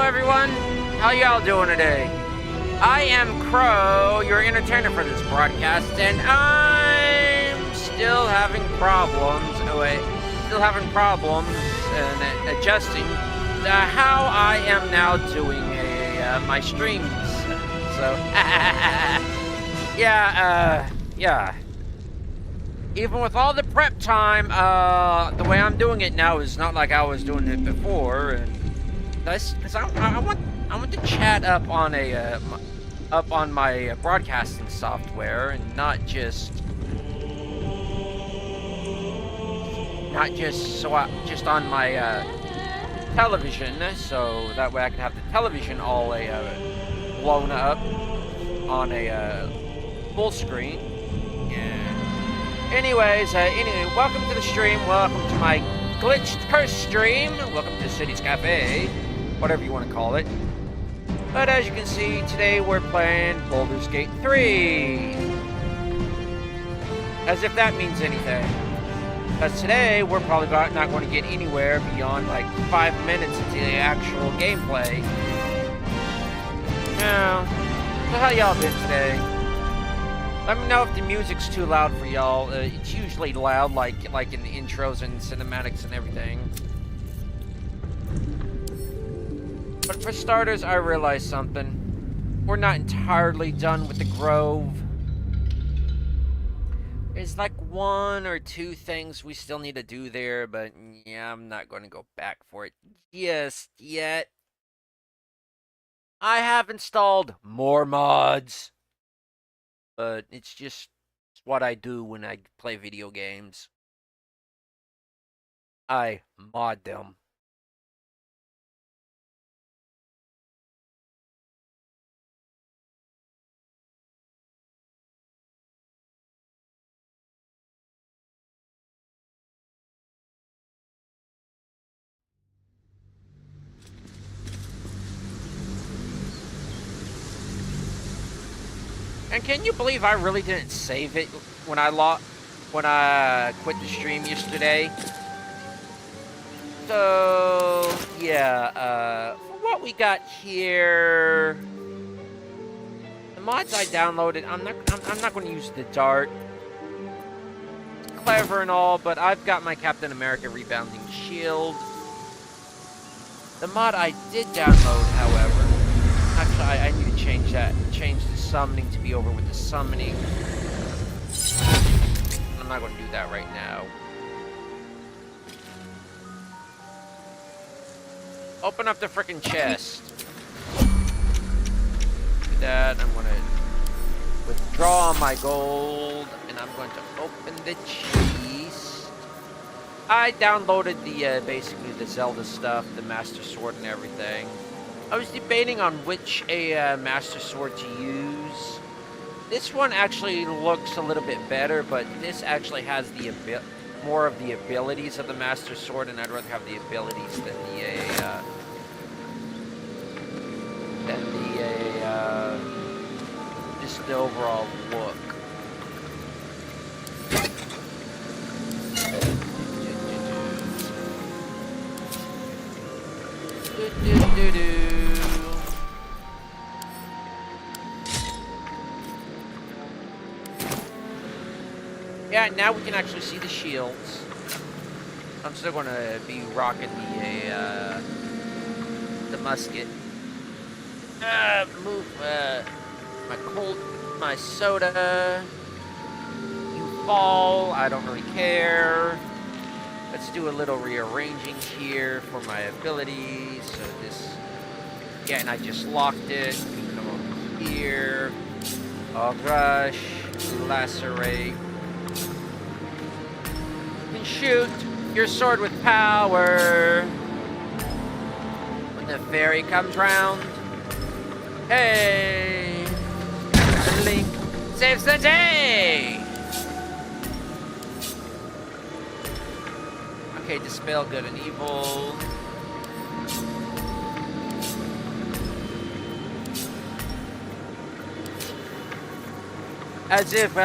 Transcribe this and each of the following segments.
everyone. How y'all doing today? I am Crow, your entertainer for this broadcast, and I'm still having problems. And adjusting to how I am now doing my streams. So, yeah. Even with all the prep time, the way I'm doing it now is not like I was doing it before, and that's because I want to chat up on my broadcasting software and not just on my television, so that way I can have the television all blown up on a full screen. Yeah. Anyways, welcome to the stream. Welcome to my glitched curse stream. Welcome to City's Cafe, whatever you want to call it. But as you can see, today we're playing Baldur's Gate 3. As if that means anything. Because today we're probably not going to get anywhere beyond like 5 minutes into the actual gameplay. Now, so how y'all been today? Let me know if the music's too loud for y'all. It's usually loud, like in the intros and cinematics and everything. But for starters, I realized something. We're not entirely done with the Grove. There's like 1 or 2 things we still need to do there, but yeah, I'm not going to go back for it just yet. I have installed more mods. But it's just what I do when I play video games. I mod them. And can you believe I really didn't save it when I quit the stream yesterday? So yeah, for what we got here, the mods I downloaded, I'm not going to use the dart. It's clever and all, but I've got my Captain America rebounding shield. The mod I did download, however, actually I need to change that. Change the summoning to be over with the summoning. I'm not going to do that right now. Open up the frickin' chest. Do that. I'm going to withdraw my gold, and I'm going to open the chest. I downloaded the basically the Zelda stuff, the Master Sword and everything. I was debating on which Master Sword to use. This one actually looks a little bit better, but this actually has the more of the abilities of the Master Sword, and I'd rather have the abilities than just the overall look. Yeah, now we can actually see the shields. I'm still going to be rocking the musket. Move my soda. You fall. I don't really care. Let's do a little rearranging here for my abilities. So this, yeah, and I just locked it. Come over here. I'll rush, lacerate. Shoot your sword with power. When the fairy comes round, hey, Link saves the day. Okay, dispel good and evil. As if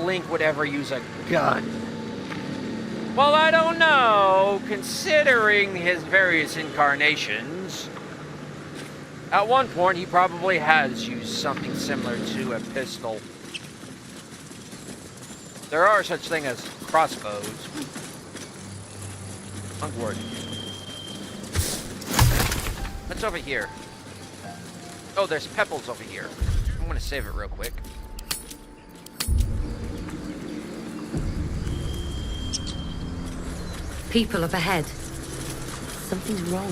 Link would ever use a gun. Well, I don't know, considering his various incarnations. At one point, he probably has used something similar to a pistol. There are such things as crossbows. Onward. What's over here? Oh, there's pebbles over here. I'm gonna save it real quick. People up ahead. Something's wrong.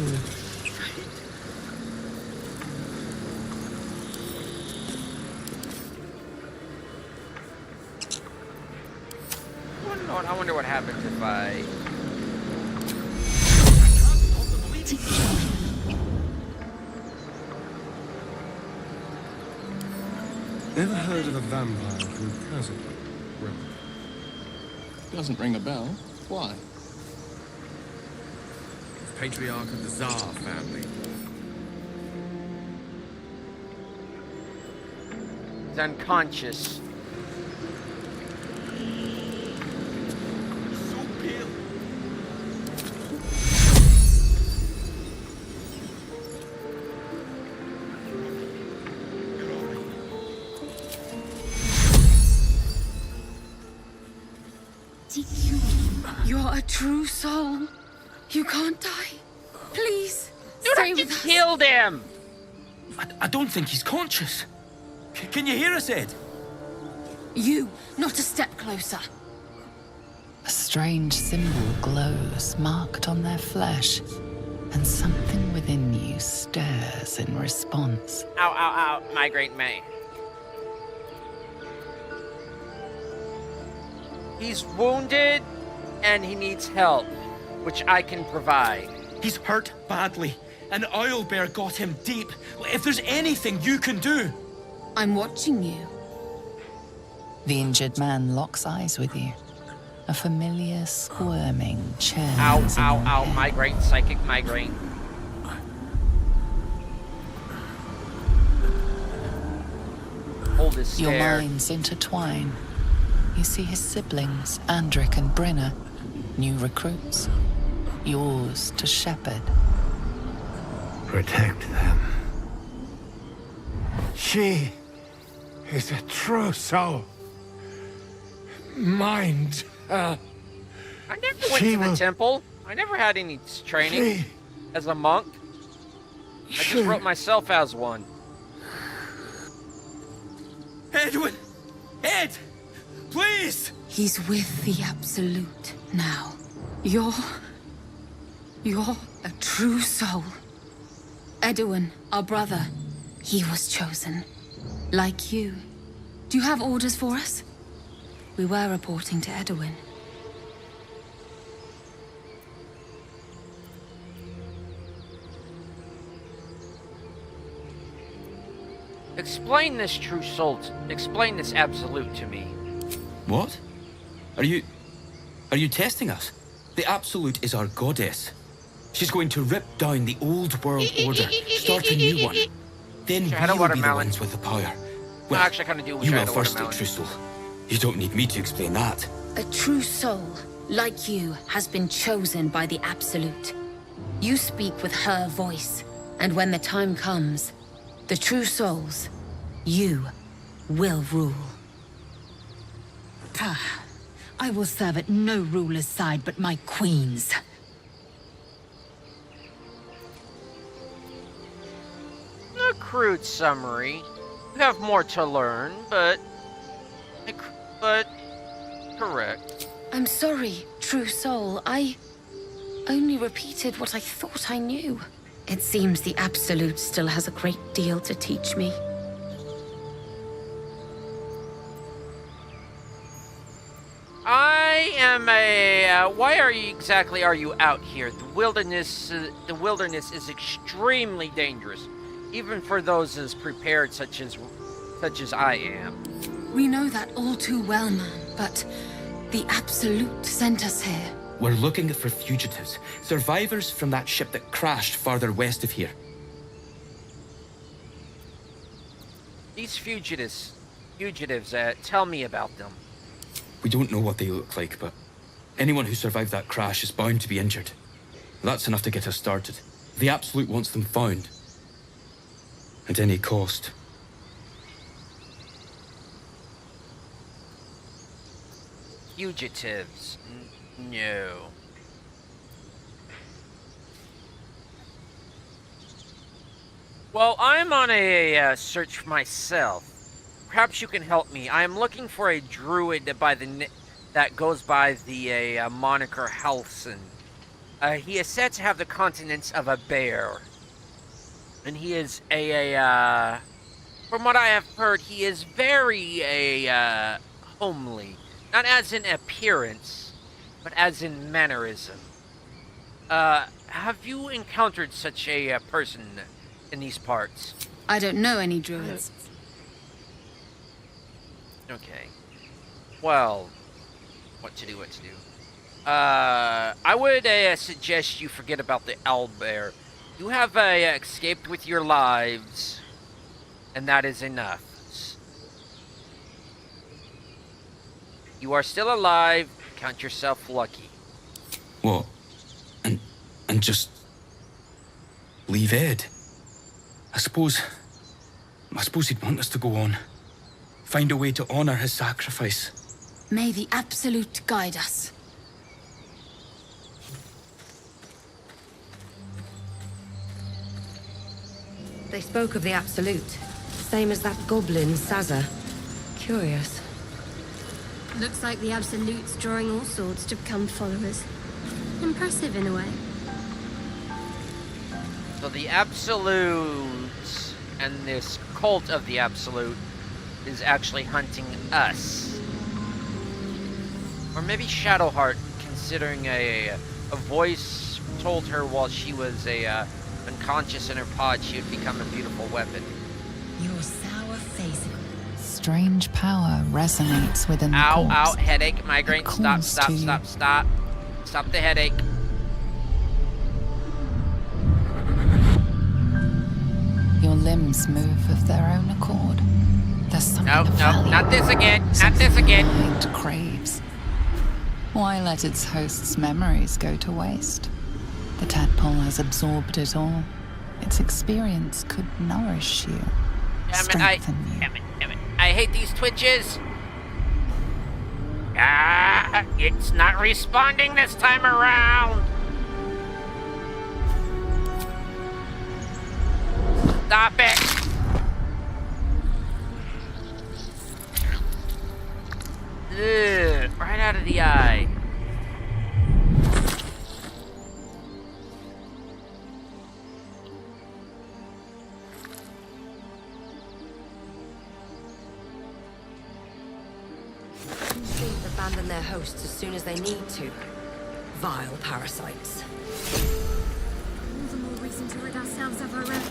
I wonder what happens if I... Ever heard of a vampire called Kantorock? Doesn't ring a bell. Why? Patriarch of the Tsar family. He's unconscious. You're a true soul. You can't die. Please, Dude, stay I with just us. killed him! I don't think he's conscious. Can you hear us, Ed? You, not a step closer. A strange symbol glows, marked on their flesh, and something within you stirs in response. Ow, ow, ow, my great May. He's wounded, and he needs help, which I can provide. He's hurt badly, and Owlbear got him deep. If there's anything you can do... I'm watching you. The injured man locks eyes with you. A familiar squirming churns Ow, in ow, your ow, head. migraine, psychic migraine. Hold his Your stare. minds intertwine. You see his siblings, Andric and Brynna, new recruits. Yours to shepherd. Protect them. She is a true soul. Mind her. I never went She to the will- temple. I never had any training She, as a monk. I just she, wrote myself as one. Edwin! Ed! Please! He's with the Absolute now. You're a true soul. Edwin, our brother, he was chosen. Like you. Do you have orders for us? We were reporting to Edwin. Explain this true soul. Explain this absolute to me. What? Are you testing us? The Absolute is our goddess. She's going to rip down the old world order, start a new one. Then Wish I had a we'll be the watermelon. ones with the power. Well, actually, I kind of do wish You I will had a first, watermelon. true soul. You don't need me to explain that. A true soul, like you, has been chosen by the Absolute. You speak with her voice, and when the time comes, the true souls, you will rule. I will serve at no ruler's side but my queen's. A crude summary. You have more to learn, but correct. I'm sorry, true soul. I only repeated what I thought I knew. It seems the Absolute still has a great deal to teach me. I am a. Why are you out here? The wilderness is extremely dangerous, even for those as prepared, such as I am. We know that all too well, man, but the Absolute sent us here. We're looking for fugitives, survivors from that ship that crashed farther west of here. These fugitives. Tell me about them. We don't know what they look like, but anyone who survived that crash is bound to be injured. That's enough to get us started. The Absolute wants them found. at any cost. Fugitives. No. Well, I'm on a search myself. Perhaps you can help me. I am looking for a druid by the that goes by the moniker Halson. He is said to have the continence of a bear, and he is from what I have heard, he is very homely, not as in appearance, but as in mannerism. Have you encountered such a person in these parts? I don't know any druids. Okay. Well, what to do. I would suggest you forget about the owlbear. You have escaped with your lives, and that is enough. You are still alive. Count yourself lucky. What? And just leave Ed? I suppose he'd want us to go on. Find a way to honor his sacrifice. May the Absolute guide us. They spoke of the Absolute. Same as that goblin, Saza. Curious. Looks like the Absolute's drawing all sorts to become followers. Impressive in a way. So the Absolute and this cult of the Absolute is actually hunting us. Or maybe Shadowheart, considering a voice told her while she was unconscious in her pod she would become a beautiful weapon. Your sour face. Strange power resonates within the Ow, corpse. ow, headache, migraine, It stop, calls stop, to stop, you. stop. Stop the headache. Your limbs move of their own accord. There's something No, of no, value, not this again, not something this again. the mind craves. Why let its host's memories go to waste? The tadpole has absorbed it all. Its experience could nourish you, strengthen you. Damn it. I hate these twitches. It's not responding this time around. Stop it. Ugh, right out of the eye. Sleep abandon their hosts as soon as they need to. Vile parasites. All the more reason to rid ourselves of our own.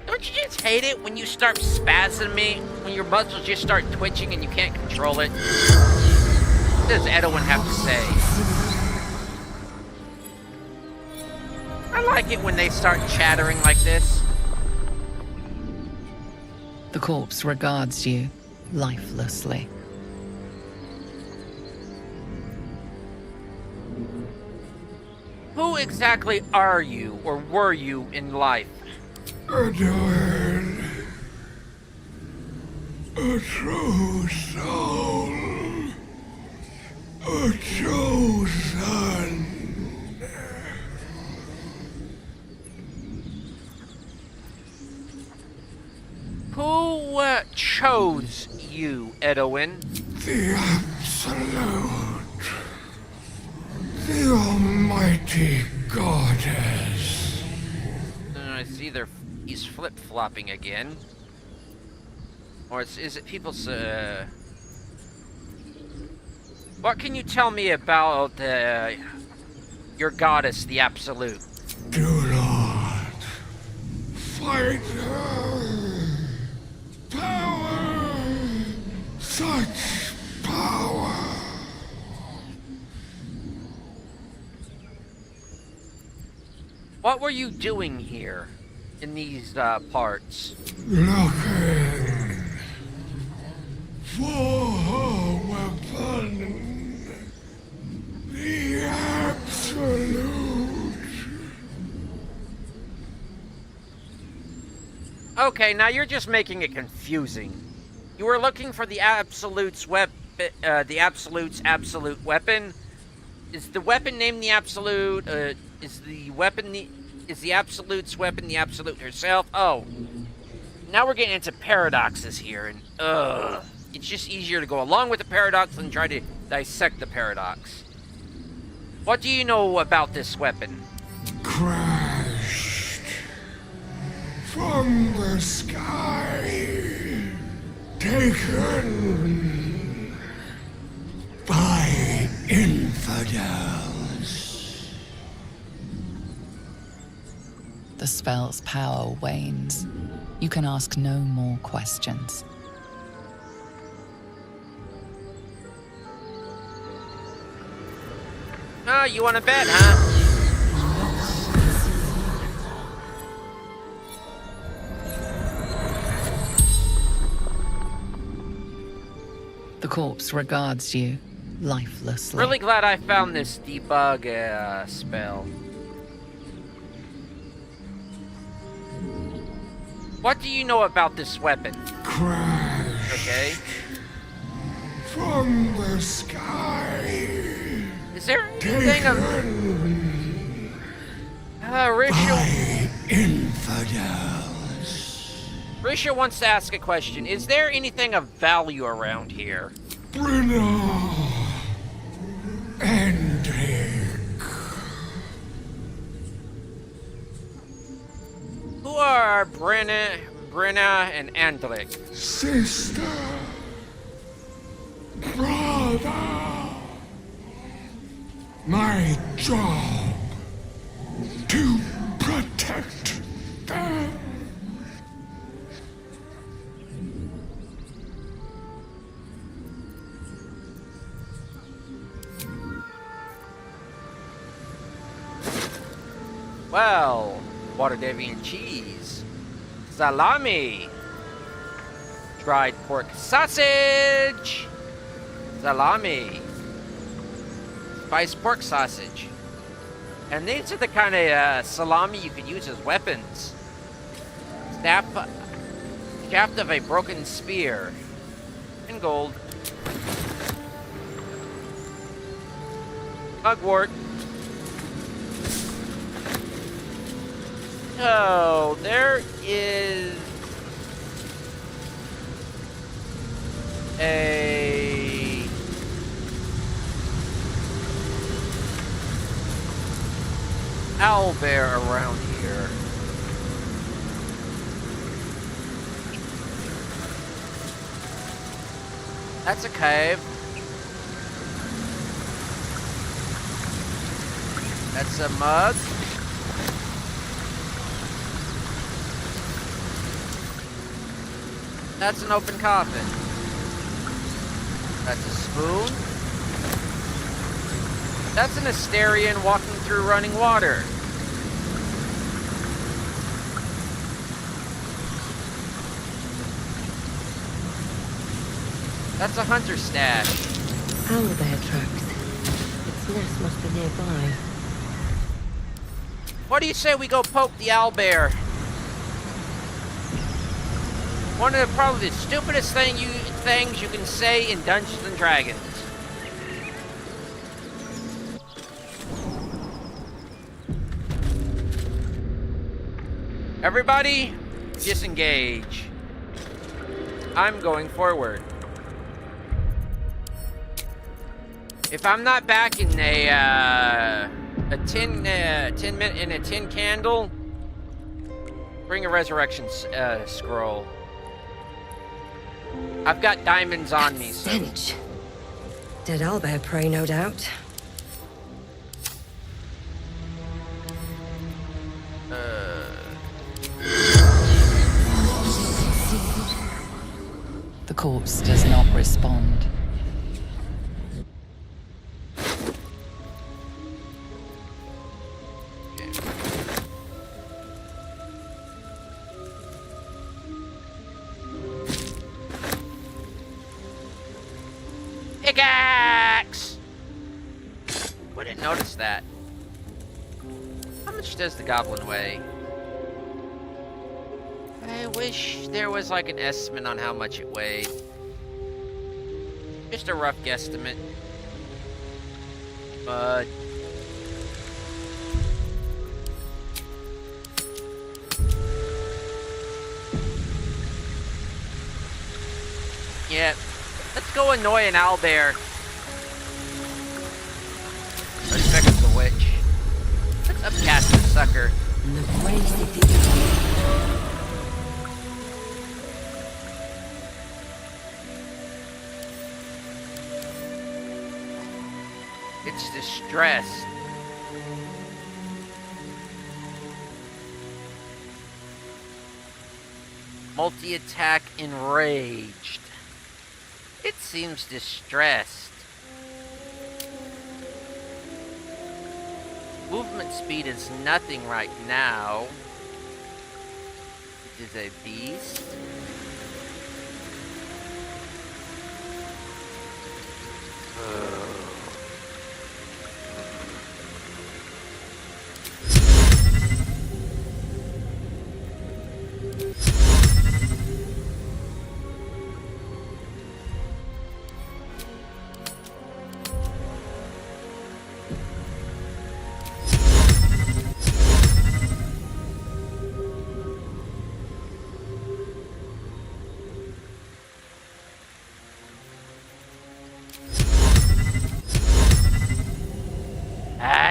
Don't you just hate it when you start spazzing me? When your muscles just start twitching and you can't control it? What does Edwin have to say? I like it when they start chattering like this. The corpse regards you lifelessly. Who exactly are you, or were you, in life? Edwin. A true soul. A chosen. Who chose you, Edwin? The Absolute. The Almighty Goddess. I see he's flip-flopping again. Or is it people's, What can you tell me about, your goddess, the Absolute? Do not fight her. Power. Such power. What were you doing here, in these, parts? Looking for Okay, now you're just making it confusing. You were looking for the Absolute's absolute weapon. Is the weapon named the Absolute? Is the Absolute's weapon the Absolute herself? Oh, now we're getting into paradoxes here, and it's just easier to go along with the paradox than try to dissect the paradox. What do you know about this weapon? Crashed from the sky, taken by infidels. The spell's power wanes. You can ask no more questions. Oh, you want to bet, huh? The corpse regards you lifelessly. Really glad I found this debug spell. What do you know about this weapon? Crash Okay. from the sky, Is there anything of Risha? infidels. Risha wants to ask a question. Is there anything of value around here? Brenna and Dick. Who are Brenna and Andrik? Sister, brother. My job to protect them. Well, water Davian cheese, salami, dried pork sausage, salami, spiced pork sausage. And these are the kind of salami you could use as weapons. Shaft of a broken spear. And gold. Mugwort. So, there is a owlbear around here. That's a cave. That's a mug. That's an open coffin. That's a spoon. That's an Asterian walking through running water. That's a hunter stash. Owlbear tracks. Its nest must be nearby. What do you say we go poke the owlbear? One of probably the stupidest things you can say in Dungeons and Dragons. Everybody, disengage. I'm going forward. If I'm not back in a tin candle, bring a resurrection scroll. I've got diamonds on me, so. Stench. Dead owlbear prey, no doubt. The corpse does not respond. Pickaxe! Wouldn't notice that. How much does the goblin weigh? I wish there was like an estimate on how much it weighed. Just a rough guesstimate. But yeah, let's go annoy an owlbear. Let's pick up the witch. Let's upcast the sucker. It's distressed. Multi-attack enraged. It seems distressed. Movement speed is nothing right now. It is a beast.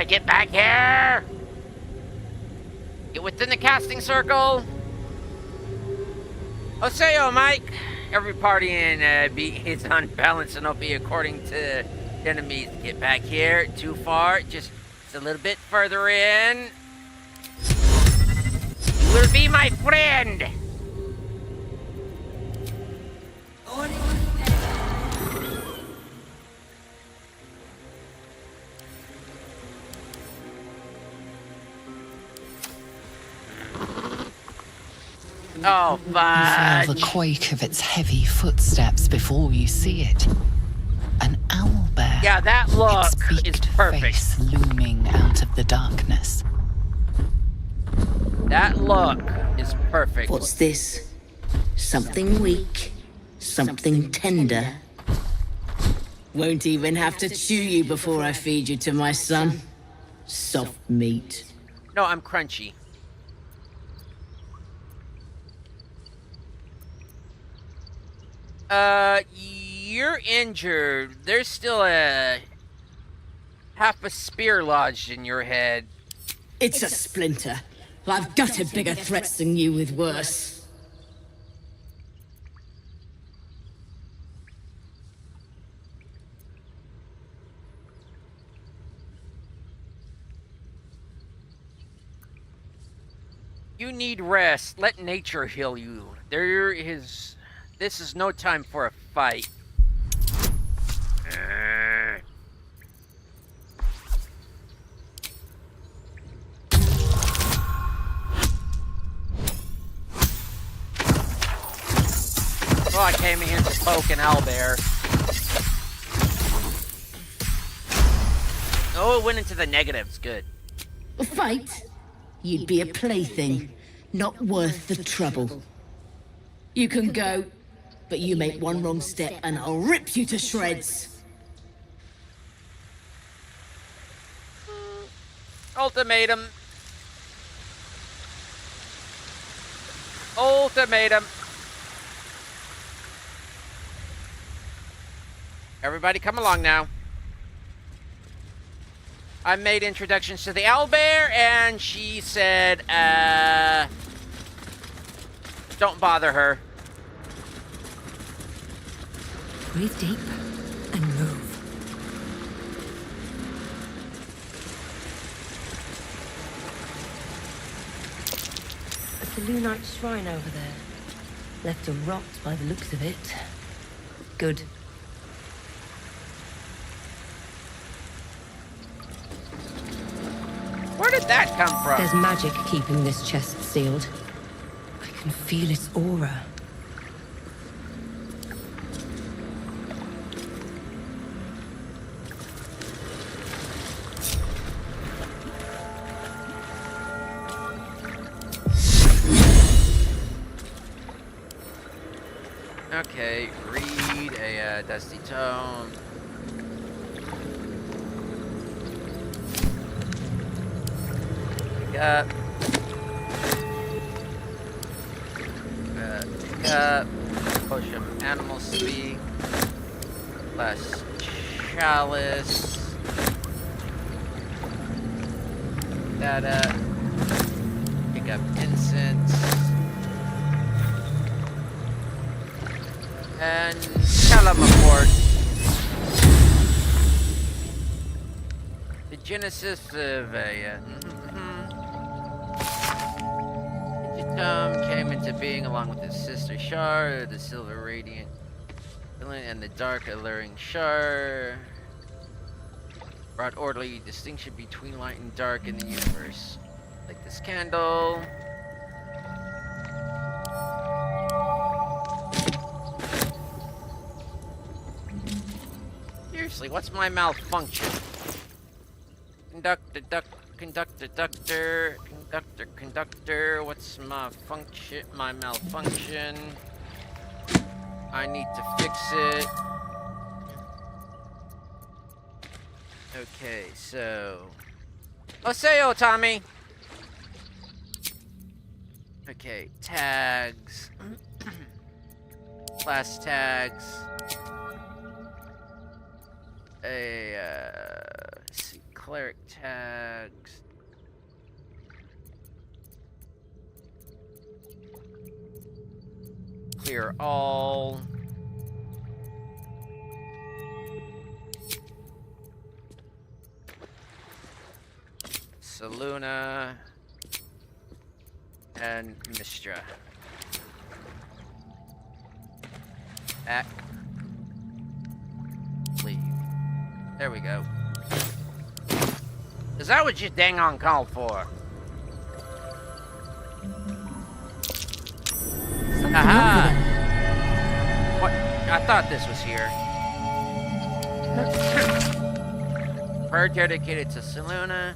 Get back here! Get within the casting circle! Oseo, Mike! Every party in B is unbalanced and OP according to enemies. Get back here. Too far. Just a little bit further in. You will be my friend! Oh, fudge. You feel the quake of its heavy footsteps before you see it. An owlbear. Yeah, that look its is beaked perfect. Face looming out of the darkness. That look is perfect. What's this? Something weak, something tender. Won't even have to chew you before I feed you to my son. Soft meat. No, I'm crunchy. You're injured. There's still half a spear lodged in your head. It's a splinter. I've gutted bigger threats than you with worse. You need rest. Let nature heal you. This is no time for a fight. Oh, I came in here to poke an owlbear. Oh, it went into the negatives. Good. A fight? You'd be a plaything, not worth the trouble. You can go, but you make one wrong step and I'll rip you to shreds. Ultimatum. Ultimatum. Everybody come along now. I made introductions to the owlbear and she said, don't bother her. Breathe deep and move. A Selûnite shrine over there. Left to rot by the looks of it. Good. Where did that come from? There's magic keeping this chest sealed. I can feel its aura. Okay, read a dusty tome. Pick up. Pick up. Potion of animal speak. Less chalice. That up. Pick up incense. And teleport. The genesis of a Digitum came into being along with his sister Shar, the silver radiant and the dark alluring Shar. Brought orderly distinction between light and dark in the universe. Like this candle. Seriously, what's my malfunction? Conductor, conductor, what's my function, my malfunction? I need to fix it. Okay, so... Oseo, Tommy! Okay, tags. Class tags. Let's see, cleric tags. Clear all. Saluna and Mistra. Back. Leave. There we go. Is that what you dang on called for? Aha! What? I thought this was here. Prayer dedicated to Saluna,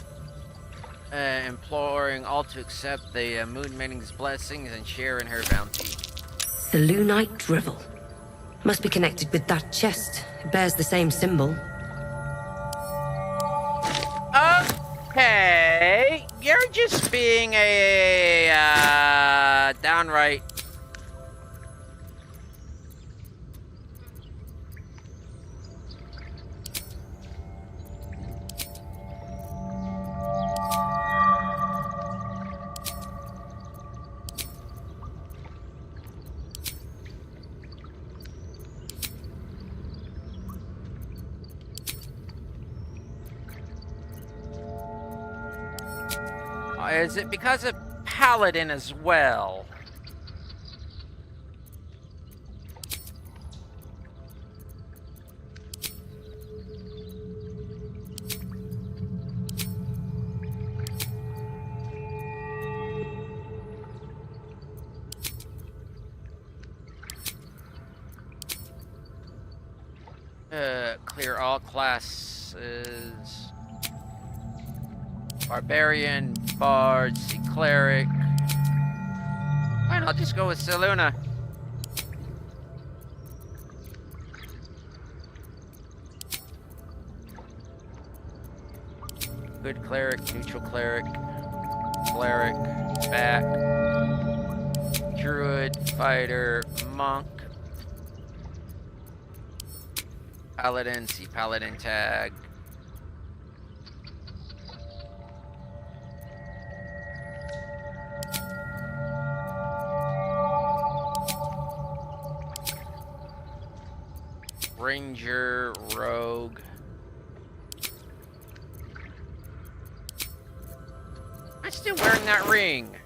imploring all to accept the Moon Maid's blessings and share in her bounty. Selûnite drivel. Must be connected with that chest. It bears the same symbol. Okay, you're just being a downright. Is it because of Paladin as well? Clear all classes. Barbarian, Bard, Sea Cleric. Fine, I'll just go with Saluna. Good Cleric, Neutral Cleric, Cleric, back, Druid, Fighter, Monk, Paladin, see Paladin tag. Ranger, Rogue. I'm still wearing that ring.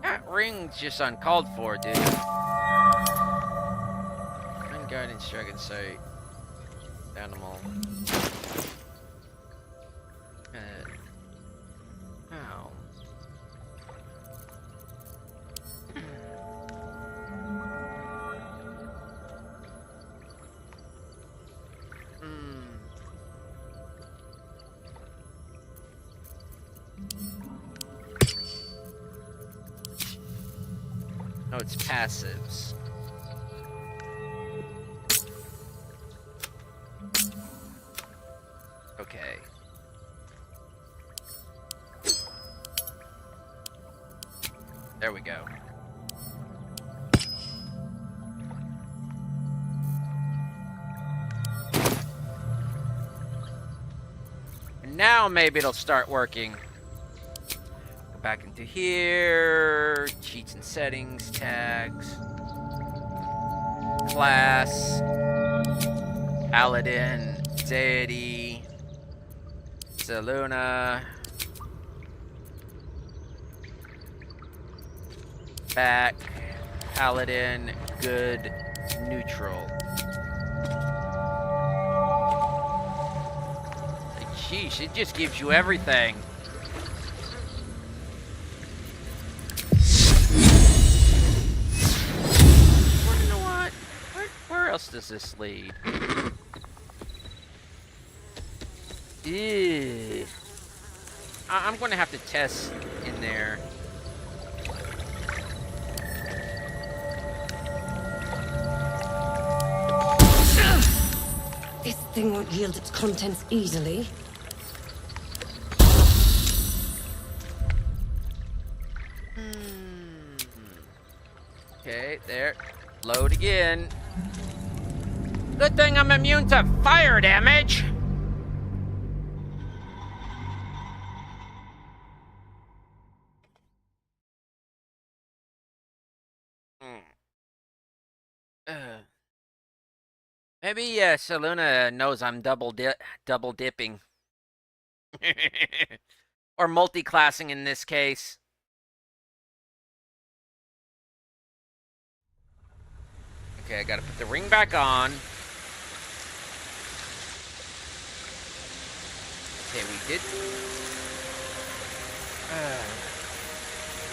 That ring's just uncalled for, dude. Mind guidance, dragon sight. Animal. Ow. it's passives. Okay. There we go. And now maybe it'll start working. Go back into here. Cheats and settings, tags. Class. Paladin. Deity. Seluna. Back, Paladin, good, neutral. Like, sheesh, it just gives you everything. You know what? Where else does this lead? Ew. I'm going to have to test in there. This thing won't yield its contents easily. Okay, there. Load again. Good thing I'm immune to fire damage. Maybe Seluna knows I'm double dipping. Or multi-classing in this case. Okay, I gotta put the ring back on. Okay, we did.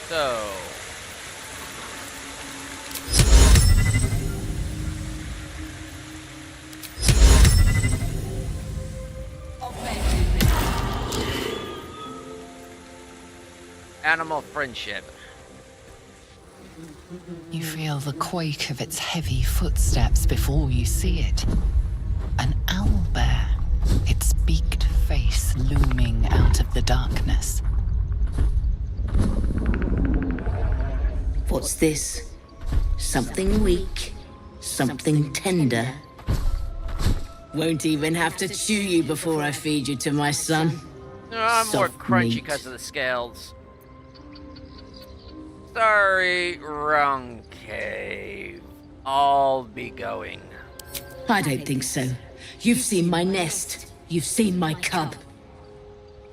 So. Animal friendship. You feel the quake of its heavy footsteps before you see it. An owlbear, its beaked face looming out of the darkness. What's this? Something weak, something tender. Won't even have to chew you before I feed you to my son. No, I'm more Soft crunchy meat. because of the scales. Sorry, wrong cave. I'll be going. I don't think so. You've seen my nest. You've seen my cub.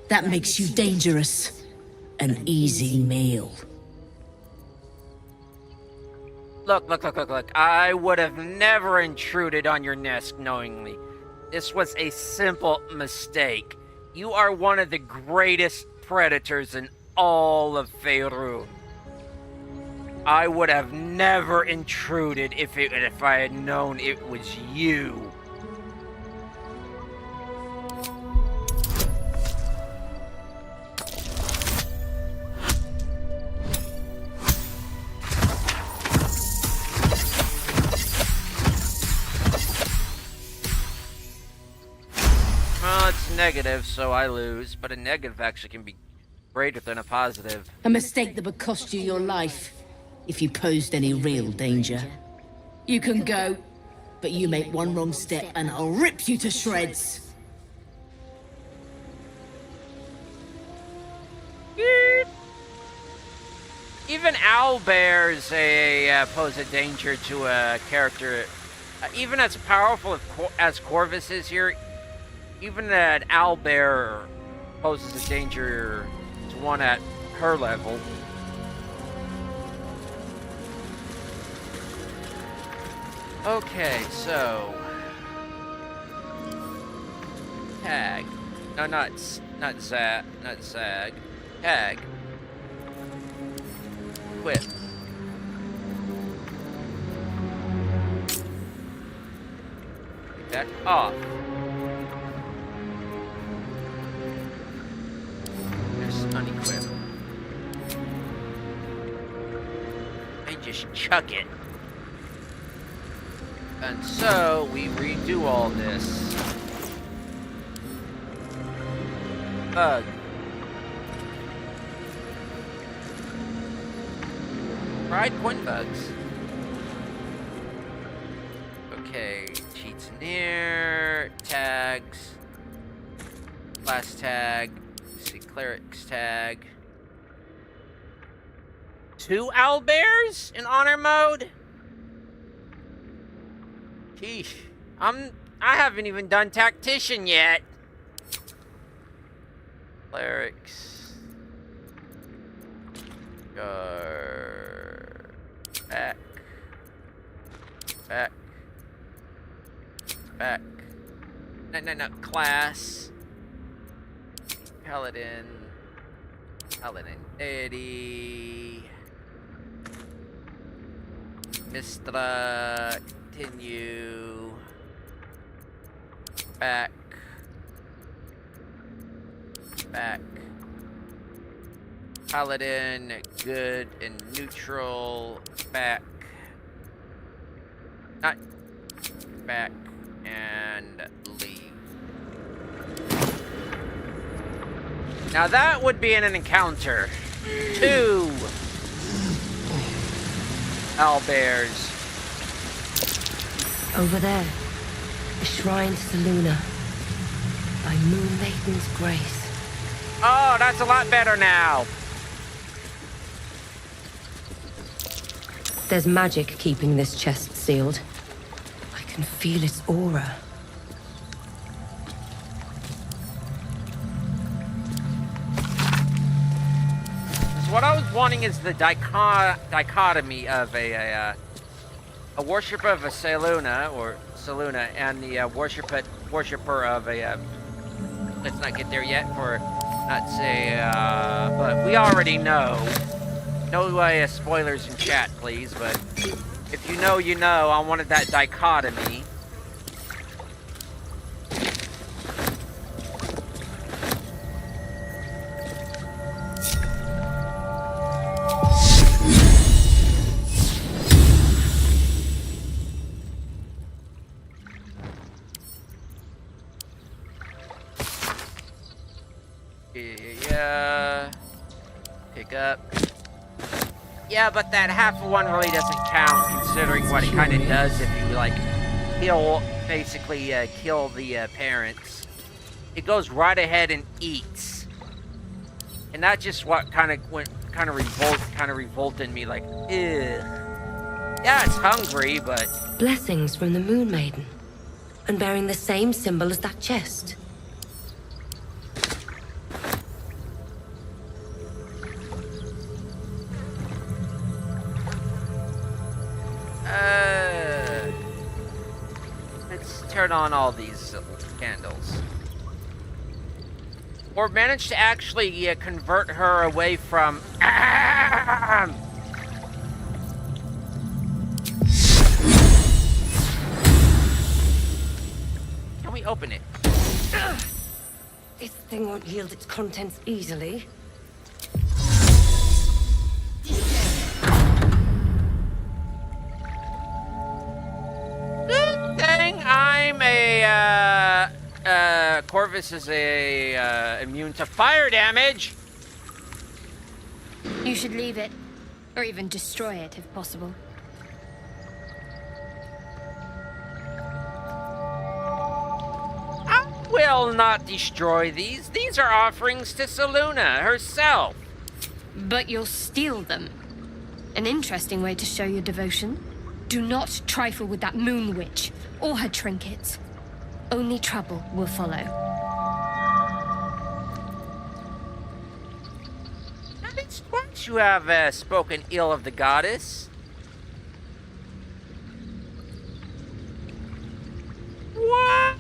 That makes you dangerous. An easy meal. Look. I would have never intruded on your nest knowingly. This was a simple mistake. You are one of the greatest predators in all of Faerun. I would have never intruded if I had known it was you. Well, it's negative, so I lose, but a negative actually can be greater than a positive. A mistake that would cost you your life if you posed any real danger. You can go, but you make one wrong step and I'll rip you to shreds. Even owlbears pose a danger to a character. Even as powerful as Corvus is here, even an owlbear poses a danger to one at her level. Okay, so tag. No, not Zag. Tag. Quit. Take that off. There's unequip. I just just chuck it. And so we redo all this. Bug. Fried point bugs. Okay, cheats in here. Tags. Class tag. See, cleric's tag. 2 owlbears in honor mode? Sheesh. I haven't even done tactician yet. Clerics. Back. Back. Back. No. Class. Paladin. Paladin deity. Mistra. Continue. Back. Back. Paladin, good and neutral. Back. Not back and leave. Now that would be in an encounter. 2 owlbears. Over there, a shrine to Seluna. By Moon Maiden's grace. Oh, that's a lot better now. There's magic keeping this chest sealed. I can feel its aura. So what I was wanting is the dichotomy of a worshipper of a Seluna and the worshipper of a let's not get there yet for not say but we already know. No spoilers in chat, please, but if you know, you know. I wanted that dichotomy. Yeah. Pick up. Yeah, but that half of one really doesn't count, considering what it kind of does if you, like, basically kill the parents. It goes right ahead and eats. And that's just what kind of revolted me, like, ugh. Yeah, it's hungry, but... Blessings from the Moon Maiden. And bearing the same symbol as that chest. Let's turn on all these candles. Or manage to actually convert her away from... Can we open it? This thing won't yield its contents easily. Good thing I'm Corvus is immune to fire damage. You should leave it, or even destroy it if possible. I will not destroy these. These are offerings to Seluna herself. But you'll steal them. An interesting way to show your devotion. Do not trifle with that moon witch, or her trinkets. Only trouble will follow. Once you have spoken ill of the goddess. What?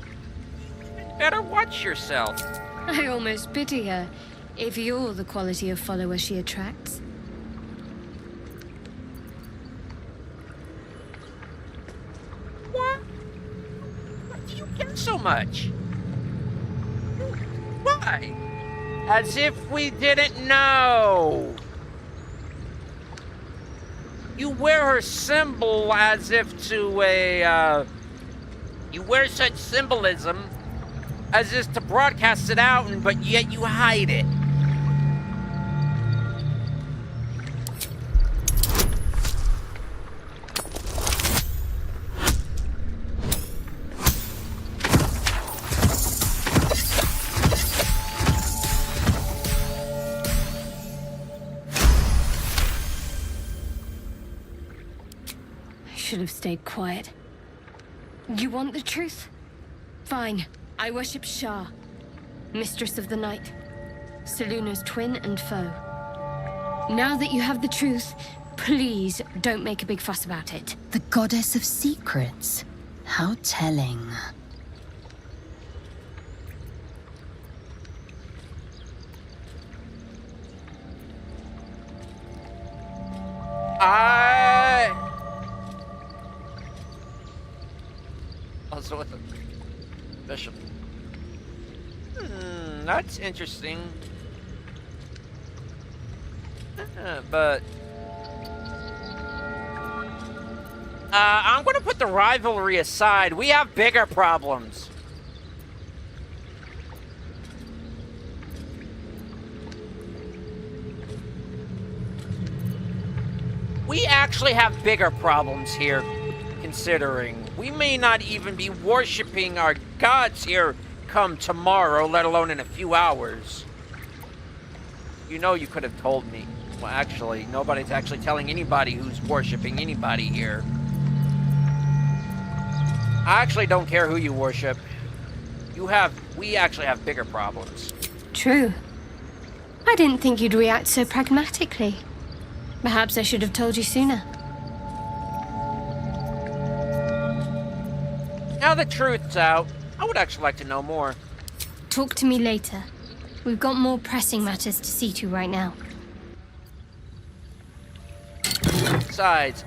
Better watch yourself. I almost pity her, if you're the quality of follower she attracts. What? Why do you care so much? Why? As if we didn't know. You wear her symbol as if to you wear such symbolism as if to broadcast it out, but yet you hide it. Should have stayed quiet. You want the truth? Fine. I worship Shah, Mistress of the Night, Seluna's twin and foe. Now that you have the truth, please don't make a big fuss about it. The goddess of secrets. How telling. Also with a bishop. That's interesting. But I'm gonna put the rivalry aside. We have bigger problems. We actually have bigger problems here, considering we may not even be worshipping our gods here come tomorrow, let alone in a few hours. You know, you could have told me. Well, actually, nobody's actually telling anybody who's worshipping anybody here. I actually don't care who you worship. We actually have bigger problems. True. I didn't think you'd react so pragmatically. Perhaps I should have told you sooner. Now the truth's out, I would actually like to know more. Talk to me later. We've got more pressing matters to see to right now. Besides,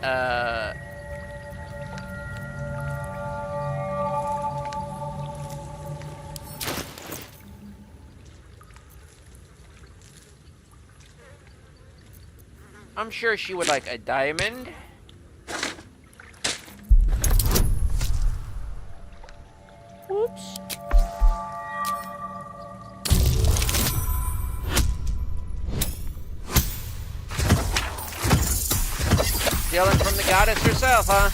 I'm sure she would like a diamond. Whoops. Stealing from the goddess herself, huh?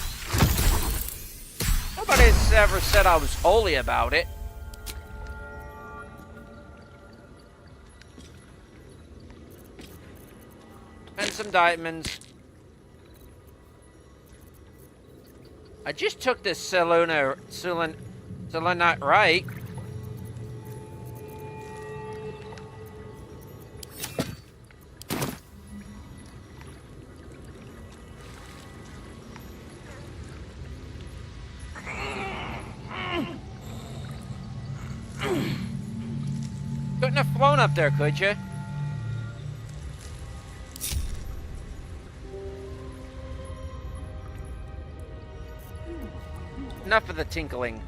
Nobody's ever said I was holy about it. And some diamonds. I just took this selenite right. Couldn't have flown up there, could you? Enough of the tinkling.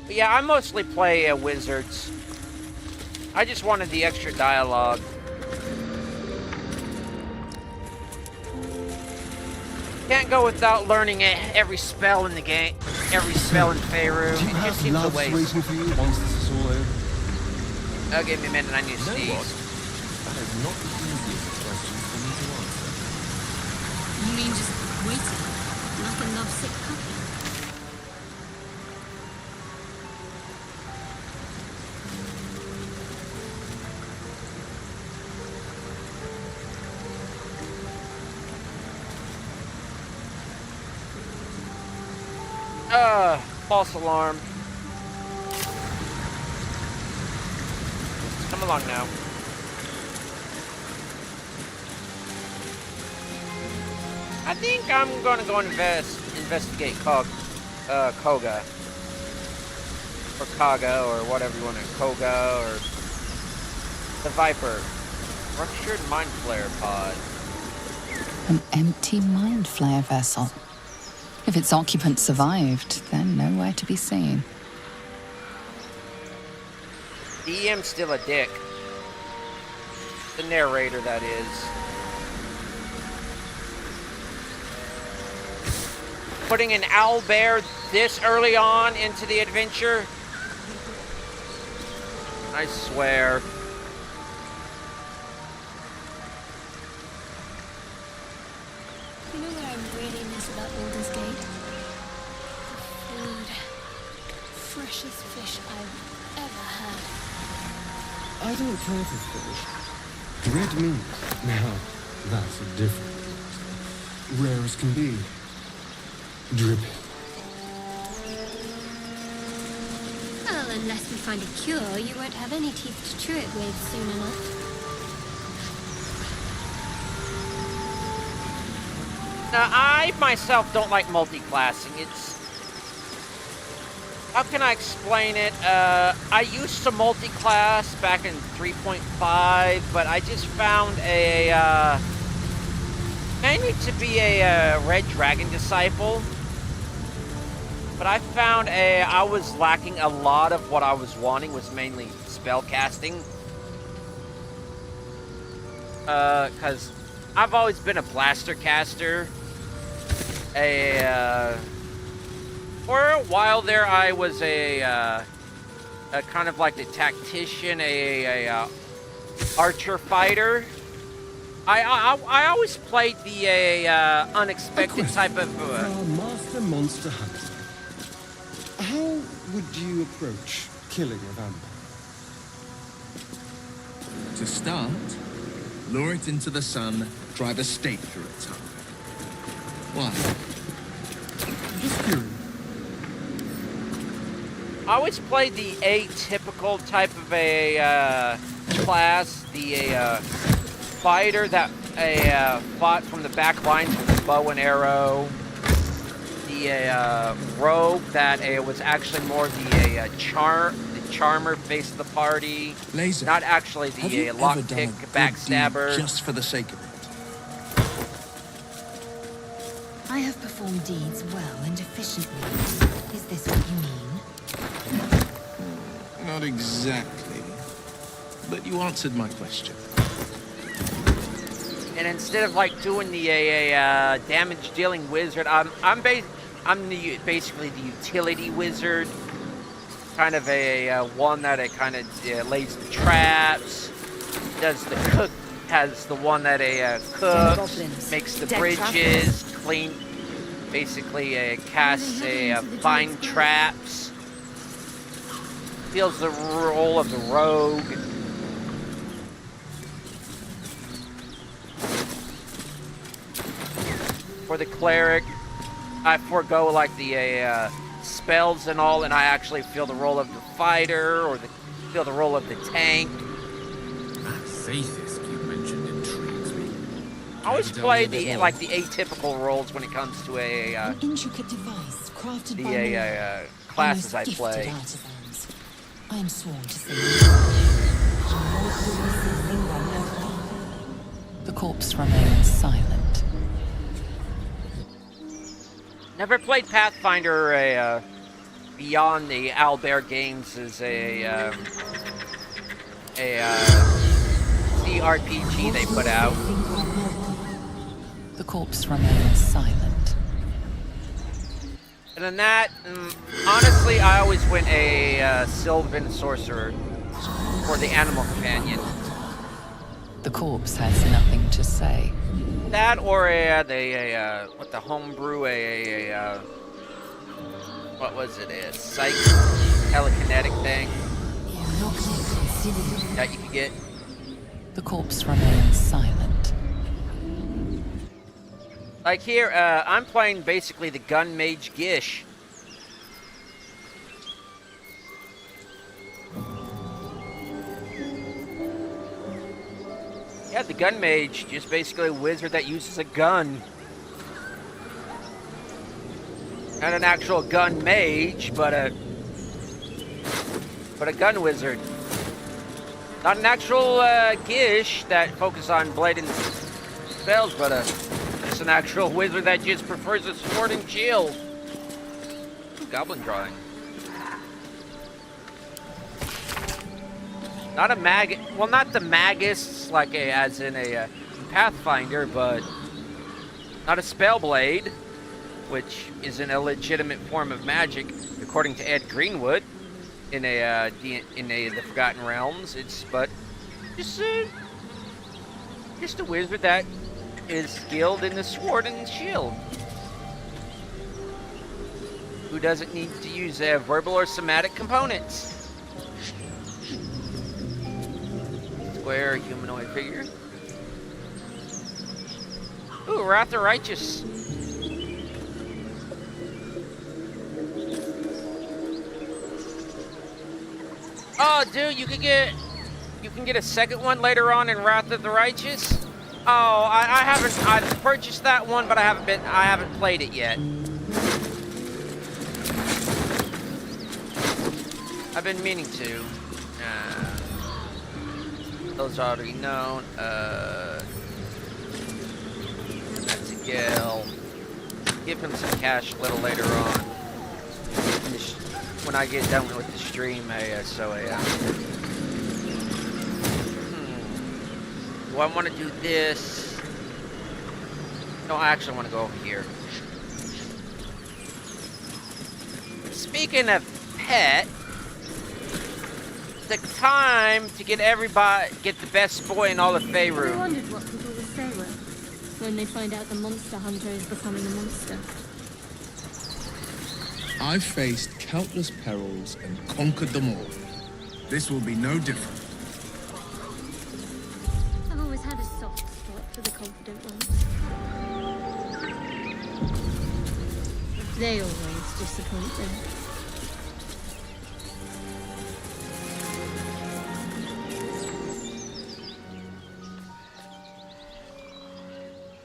But yeah, I mostly play wizards. I just wanted the extra dialogue. Can't go without learning every spell in the game, every spell in Faerû. Do you It have just seems a loves waste. waiting for you once this is all over? Oh, give me a minute, I need to No, sneeze. what? That is not the easiest question for me to answer. You mean just waiting, like a lovesick puppy? False alarm. Come along now. I think I'm gonna go investigate Koga. Or Kaga, or whatever you want to, Koga, or the Viper. Ruptured Mind Flare Pod. An empty mind flare vessel. If its occupant survived, they're nowhere to be seen. DM's still a dick. The narrator, that is. putting an owlbear this early on into the adventure. I swear. You know what I really miss about Baldur's Gate? The food. Freshest fish I've ever had. I don't care for fish. Red meat, now, that's a different thing. Rare as can be. Dripping. Well, unless we find a cure, you won't have any teeth to chew it with soon enough. Now, I myself don't like multi-classing. It's... How can I explain it? I used to multi-class back in 3.5, but I just found mainly to be a Red Dragon Disciple. But I found I was lacking a lot of what I was wanting, was mainly spell casting. Because I've always been a blaster caster. For a while there, I was a kind of like a tactician, a archer fighter. I always played the unexpected type of... Master Monster Hunter. How would you approach killing a vampire? To start, lure it into the sun, drive a stake through its heart. Why? Just curious. I always played the atypical type of a class, the fighter that fought from the back lines with a bow and arrow. The rogue that was actually more the charmer face of the party. Laser, not actually the lockpick backstabber. Just for the sake of it. I have performed deeds well and efficiently. Is this what you mean? Not exactly. But you answered my question. And instead of like doing the damage dealing wizard, I'm basically the utility wizard, kind of a one that it kind of lays the traps, does the cook, has the one that cooks, makes the bridges, clean, basically casts find traps, feels the role of the rogue. For the cleric, I forego like the spells and all, and I actually feel the role of the fighter, or feel the role of the tank. That Thesis you mentioned intrigues me. I always play the atypical roles when it comes to An intricate device crafted by the classes I gifted play. artisans. I am sworn to say. The corpse remains silent. Never played Pathfinder beyond the Owlbear games as a CRPG they put out. The corpse remains silent. And then that, honestly, I always went a Sylvan Sorcerer for the Animal Companion. The corpse has nothing to say. That or what the homebrew, what was it, a psych telekinetic thing that you could get. The corpse remains silent. Like here, I'm playing basically the Gun Mage Gish. Yeah, the Gun Mage, just basically a wizard that uses a gun. Not an actual gun mage, but a gun wizard. Not an actual Gish that focuses on blading spells, but just an actual wizard that just prefers a sword and shield. Goblin drawing. Not a mag, well, not the Magus, like as in a Pathfinder, but not a Spellblade. which isn't a legitimate form of magic, according to Ed Greenwood in the Forgotten Realms. It's but just a wizard that is skilled in the sword and shield, who doesn't need to use verbal or somatic components. Square humanoid figure. Ooh, Wrath the Righteous. Oh, dude, you can get a second one later on in Wrath of the Righteous. Oh, I've purchased that one, but I haven't played it yet. I've been meaning to. Those are already known. That's a Gale. Give him some cash a little later on. When I get done with the stream, do I want to do this? No, I actually want to go over here. Speaking of pet, the time to get the best boy in all of Faerun. I wondered what people would say when they find out the monster hunter is becoming a monster. I've faced countless perils and conquered them all. This will be no different. I've always had a soft spot for the confident ones. They always disappoint them.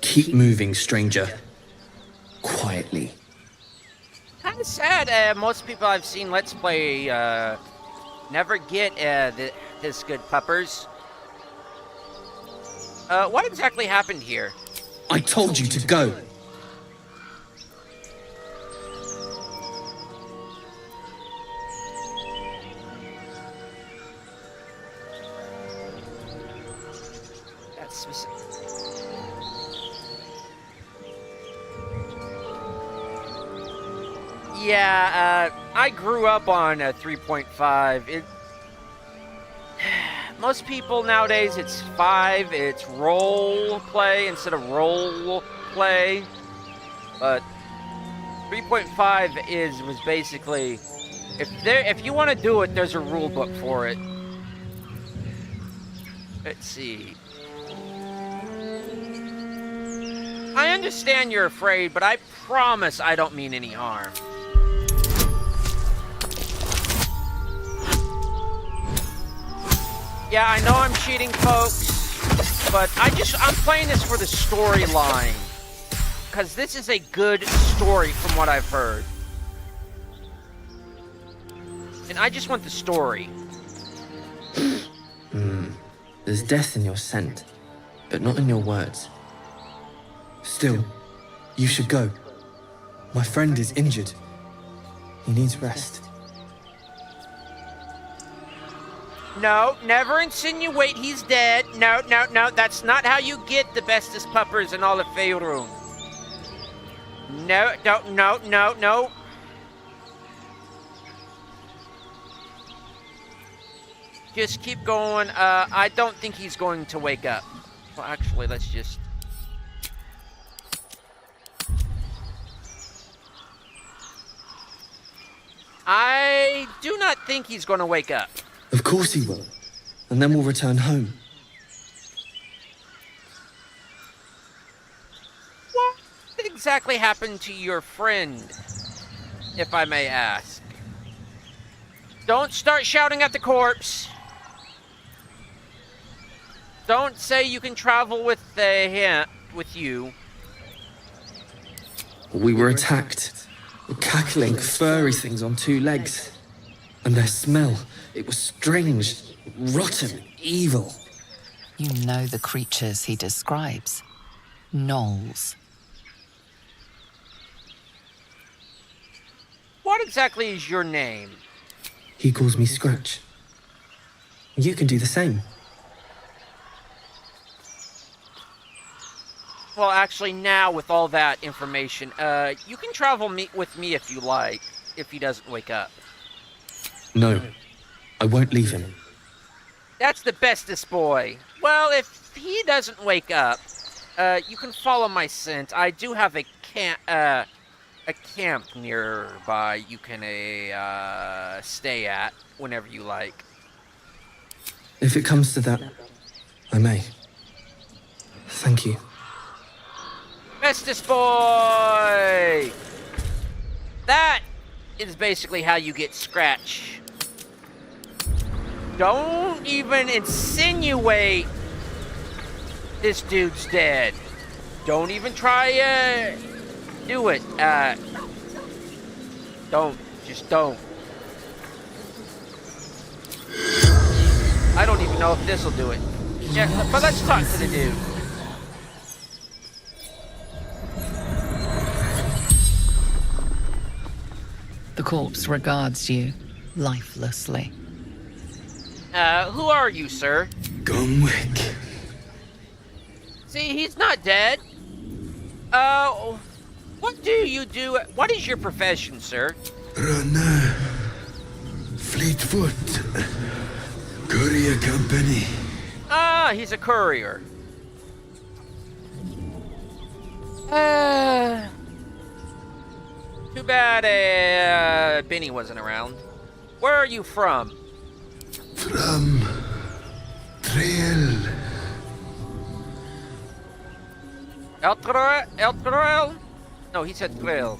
Keep moving, stranger. Quietly. Kind of sad. Most people I've seen Let's Play never get this good puppers. What exactly happened here? I told you to go. That's specific. Yeah, I grew up on 3.5. Most people nowadays, it's 5. It's role play instead of role play. But 3.5 was basically, if you want to do it, there's a rule book for it. Let's see. I understand you're afraid, but I promise I don't mean any harm. Yeah, I know I'm cheating, folks, but I'm playing this for the storyline. Because this is a good story from what I've heard. And I just want the story. There's death in your scent, but not in your words. Still, you should go. My friend is injured. He needs rest. No, never insinuate he's dead. No, that's not how you get the bestest puppers in all of Faerun. No. Just keep going. I don't think he's going to wake up. Well, actually, let's just... I do not think he's going to wake up. Of course he will. And then we'll return home. What exactly happened to your friend, if I may ask? Don't start shouting at the corpse. Don't say you can travel with him, with you. We were attacked. Cackling, furry things on 2 legs. And their smell, it was strange, rotten, evil. You know the creatures he describes. Gnolls. What exactly is your name? He calls me Scratch. You can do the same. Well, actually, now with all that information, you can travel with me if you like, if he doesn't wake up. No, I won't leave him. That's the bestest boy. Well, if he doesn't wake up, you can follow my scent. I do have a camp nearby you can stay at whenever you like. If it comes to that, I may. Thank you. Bestest boy! That is basically how you get Scratch. Don't even insinuate this dude's dead. Don't even try, do it. Don't. Just don't. I don't even know if this'll do it. Yeah, but let's talk to the dude. The corpse regards you lifelessly. Who are you, sir? Gunwick. See, he's not dead. What do you do? What is your profession, sir? Runner. Fleetfoot. Courier company. Ah, he's a courier. Too bad, Benny wasn't around. Where are you from? From Trail. El? No, he said Trail.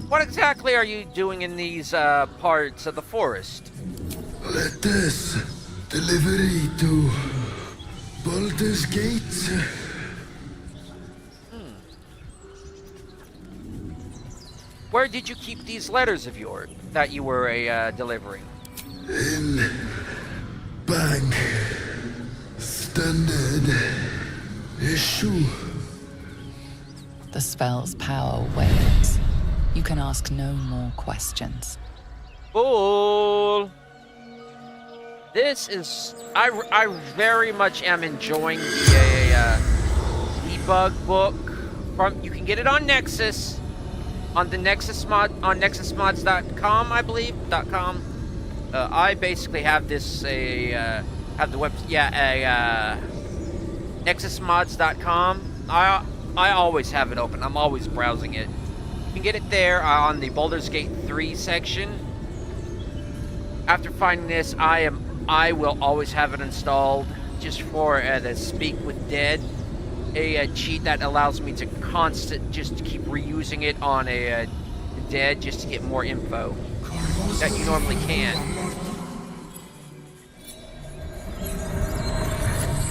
What exactly are you doing in these, parts of the forest? Letters. Delivery to Baldur's Gate. Where did you keep these letters of yours that you were, delivering? In bank. Standard issue. The spell's power wanes. You can ask no more questions. Bull. This is... I very much am enjoying the debug book. You can get it on Nexus. On the Nexus mod... On nexusmods.com, I believe. .com. I basically have this... have the web... Yeah, nexusmods.com. I always have it open. I'm always browsing it. You can get it there on the Baldur's Gate 3 section. After finding this, I will always have it installed just for the Speak with Dead, a cheat that allows me to just keep reusing it on a Dead just to get more info that you normally can't.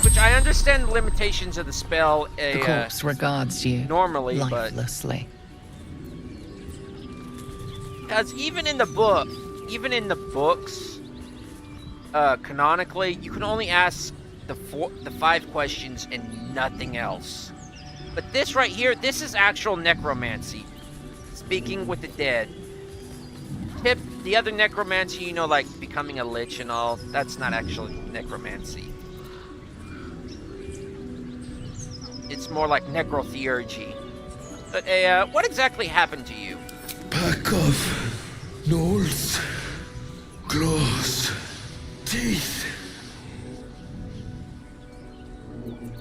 Which I understand the limitations of the spell. The corpse regards you normally, lifelessly. Because even in the books, canonically, you can only ask the 5 questions and nothing else. But this right here, this is actual necromancy. Speaking with the dead. The other necromancy, you know, like becoming a lich and all, that's not actually necromancy. It's more like necrotheurgy. But, what exactly happened to you? Pack of gnolls. Claws. Teeth.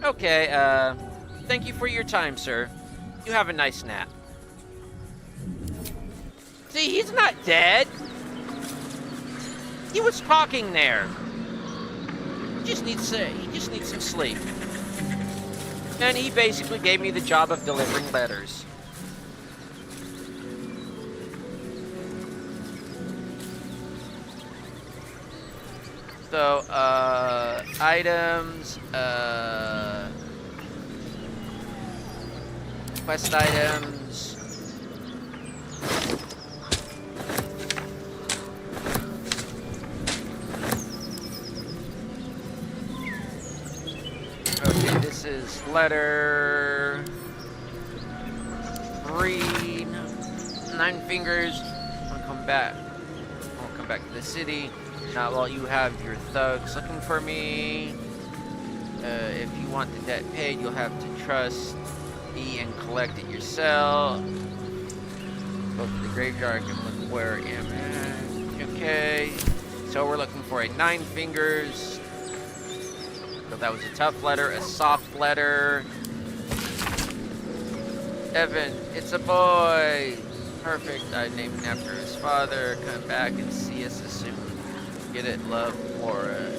Okay, thank you for your time, sir. You have a nice nap. See, he's not dead. He was talking there. He just needs some sleep. And he basically gave me the job of delivering letters. So, items, quest items. Okay, this is letter 3, 9 fingers. I'll come back to the city. Now, while you have your thugs looking for me, If you want the debt paid, you'll have to trust me and collect it yourself. Go to the graveyard and look where I am. Okay. So we're looking for a 9 fingers. So that was a tough letter, a soft letter. Evan, it's a boy. Perfect. I named him after his father. Come back and see us as soon. Get it, love, Laura.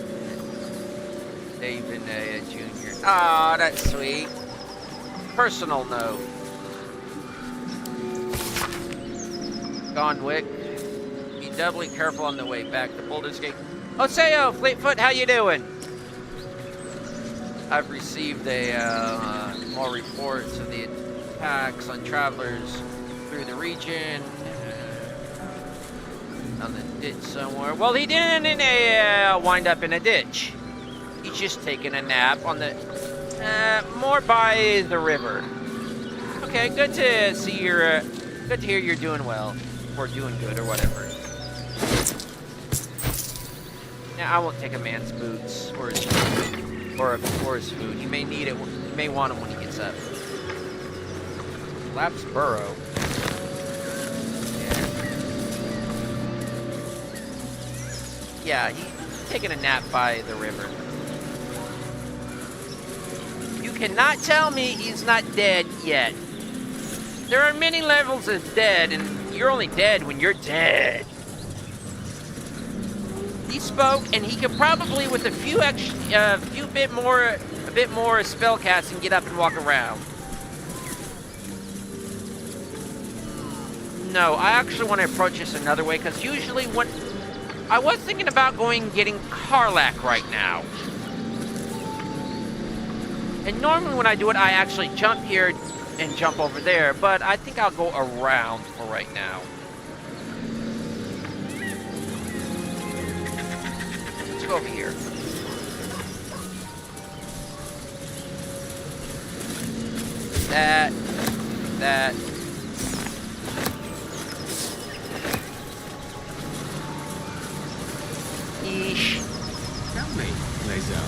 David Jr. Ah, that's sweet. Personal note. Gonwick. Be doubly careful on the way back to Baldur's Gate. Oseo, Fleetfoot, how you doing? I've received more reports of the attacks on travelers through the region. On the ditch somewhere. Well, he didn't wind up in a ditch. He's just taking a nap on the more by the river. Okay, good to see you're good to hear you're doing well, or doing good, or whatever. Now I won't take a man's boots or his food. He may need it. He may want them when he gets up. Lap's burrow. Yeah, he's taking a nap by the river. You cannot tell me he's not dead yet. There are many levels of dead, and you're only dead when you're dead. He spoke, and he could probably, with a bit more spell casting, get up and walk around. No, I actually want to approach this another way, because usually when I was thinking about going and getting Karlach right now. And normally when I do it, I actually jump here and jump over there, but I think I'll go around for right now. Let's go over here. That. Eesh. Tell me, Lazel,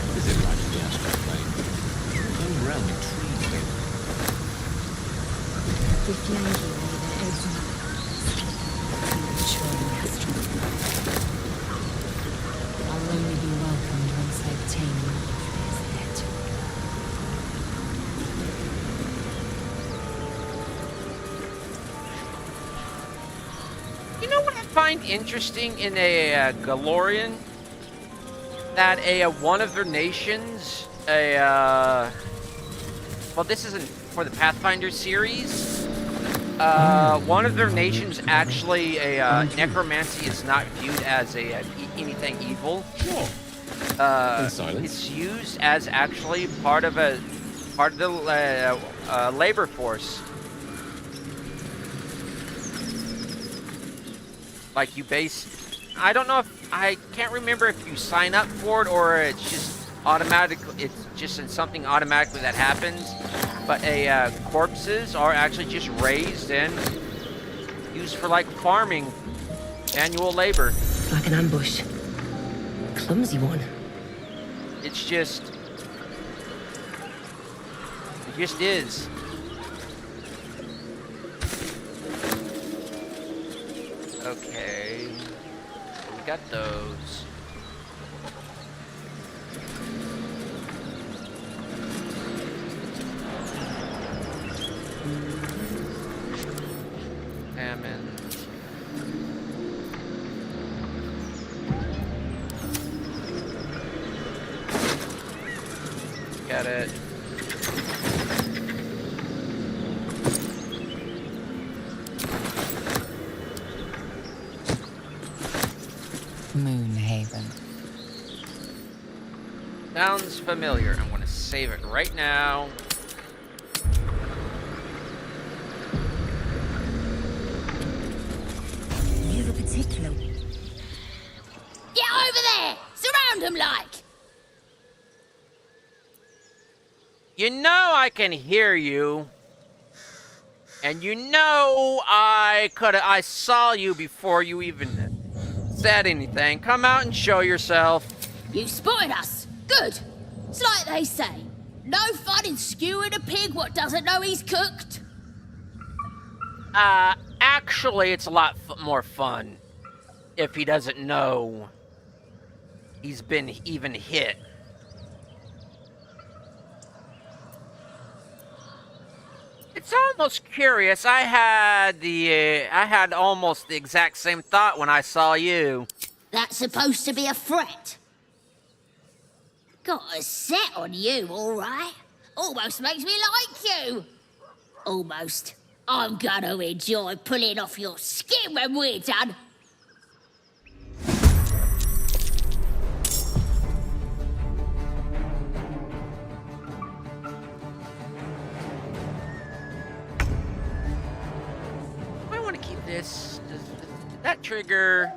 what is it like in the astral plane? Your own realm intrigues me. The flanky way that open maturing astral. I'll only be welcomed once I obtain Morpheus' debt. You know what I find interesting in a Galorian? That one of their nations, well, this isn't for the Pathfinder series. One of their nations actually, necromancy is not viewed as anything evil. Sure. It's used as actually part of the labor force. Like you I don't know if, I can't remember if you sign up for it or it's just something automatically that happens. But corpses are actually just raised and used for like farming, manual labor. Like an ambush. Clumsy one. It just is. Okay. So we got those. Salmon. Got it. Moonhaven. Sounds familiar. I'm going to save it right now. You have a particular... Get over there! Surround him like! You know I can hear you. And you know I saw you before you even said anything. Come out and show yourself. You spotted us! Good! It's like they say, no fun in skewing a pig what doesn't know he's cooked. Actually, it's a lot more fun if he doesn't know he's been even hit. It's almost curious. I had almost the exact same thought when I saw you. That's supposed to be a threat. Got a set on you, all right. Almost makes me like you. Almost. I'm gonna enjoy pulling off your skin when we're done. I want to keep this. Does that trigger?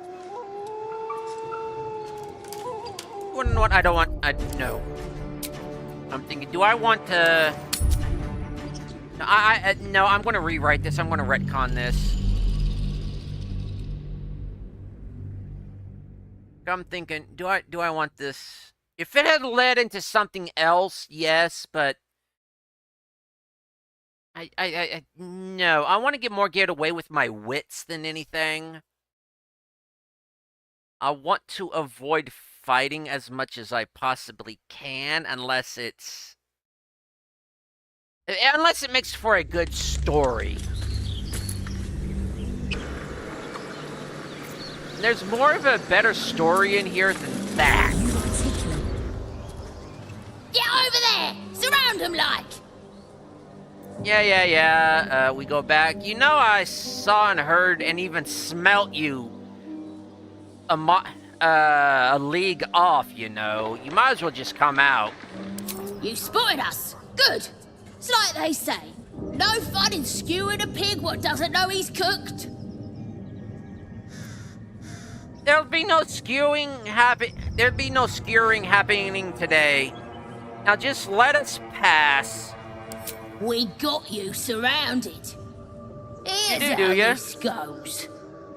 What? I don't want. No. I'm thinking. Do I want to? No. I'm going to rewrite this. I'm going to retcon this. I'm thinking. Do I want this? If it had led into something else, yes, but. No. I want to get away with my wits than anything. I want to avoid fighting as much as I possibly can, unless it makes for a good story. There's more of a better story in here than that. Get over there! Surround him like! Yeah. We go back. You know, I saw and heard and even smelt you a league off, you know. You might as well just come out. You spotted us. Good. It's like they say, no fun in skewing a pig what doesn't know he's cooked. There'll be no skewing happening today. Now just let us pass. We got you surrounded. Here's You how do ya? this goes.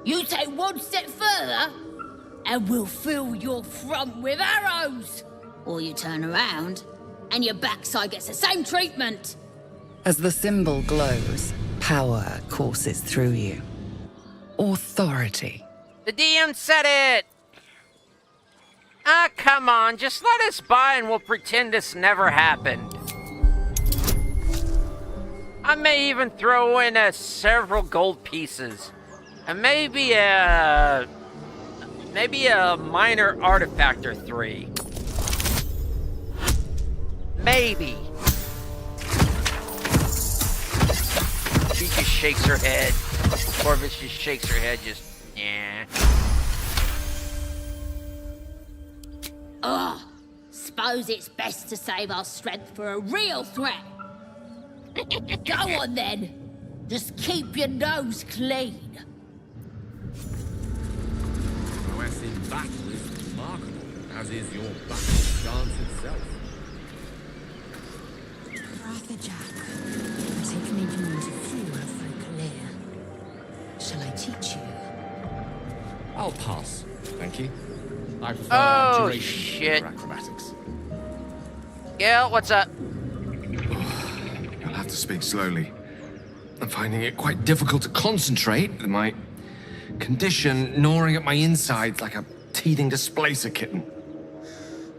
You take one step further, and we'll fill your front with arrows. Or you turn around, and your backside gets the same treatment. As the symbol glows, power courses through you. Authority. The DM said it! Come on, just let us by and we'll pretend this never happened. I may even throw in several gold pieces. And maybe a minor artifact or 3. Maybe. She just shakes her head. Corvus just shakes her head, just, yeah. Suppose it's best to save our strength for a real threat. Go on then. Just keep your nose clean. Prowess in battle is remarkable, as is your battle stance itself. Jack, taken even into few have clear. Shall I teach you? I'll pass, thank you. I prefer Oh, duration shit. over acrobatics. Gil, what's up? You'll have to speak slowly. I'm finding it quite difficult to concentrate with my condition gnawing at my insides like a teething displacer kitten.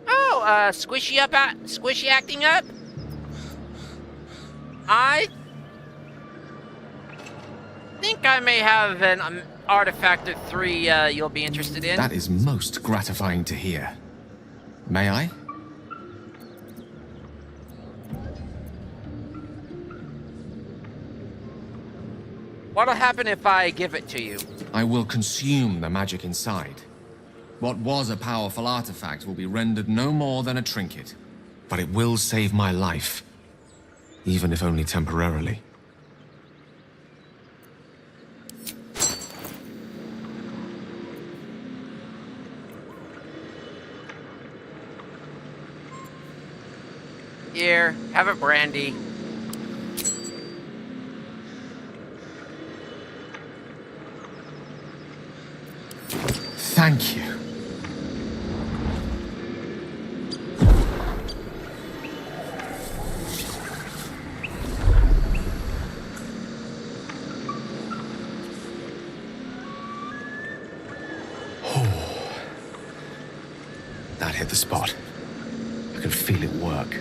Oh, squishy acting up? I think I may have an artifact or 3 you'll be interested in. That is most gratifying to hear. May I? What'll happen if I give it to you? I will consume the magic inside. What was a powerful artifact will be rendered no more than a trinket. But it will save my life. Even if only temporarily. Here, have a brandy. Thank you. That hit the spot. I can feel it work.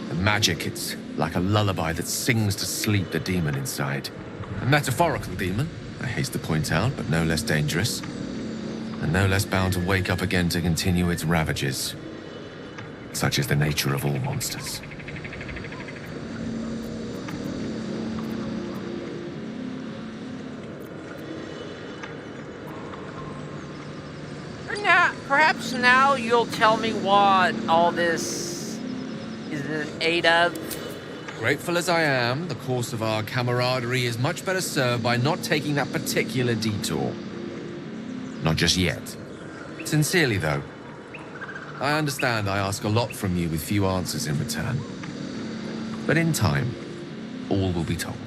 The magic, it's like a lullaby that sings to sleep the demon inside. A metaphorical demon, I haste to point out, but no less dangerous. And no less bound to wake up again to continue its ravages. Such is the nature of all monsters. Perhaps now you'll tell me what all this is in aid of. Grateful as I am, the course of our camaraderie is much better served by not taking that particular detour. Not just yet. Sincerely, though. I understand I ask a lot from you with few answers in return. But in time, all will be told.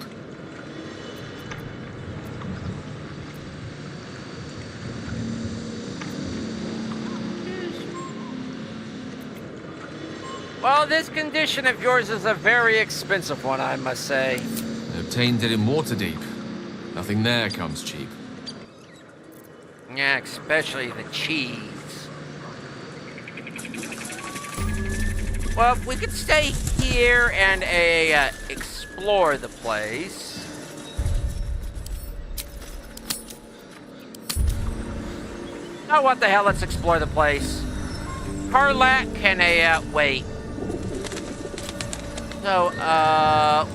Well, this condition of yours is a very expensive one, I must say. I obtained it in Waterdeep. Nothing there comes cheap. Yeah, especially the cheese. Well, if we could stay here and explore the place. Oh, what the hell? Let's explore the place. Karlak can wait. So,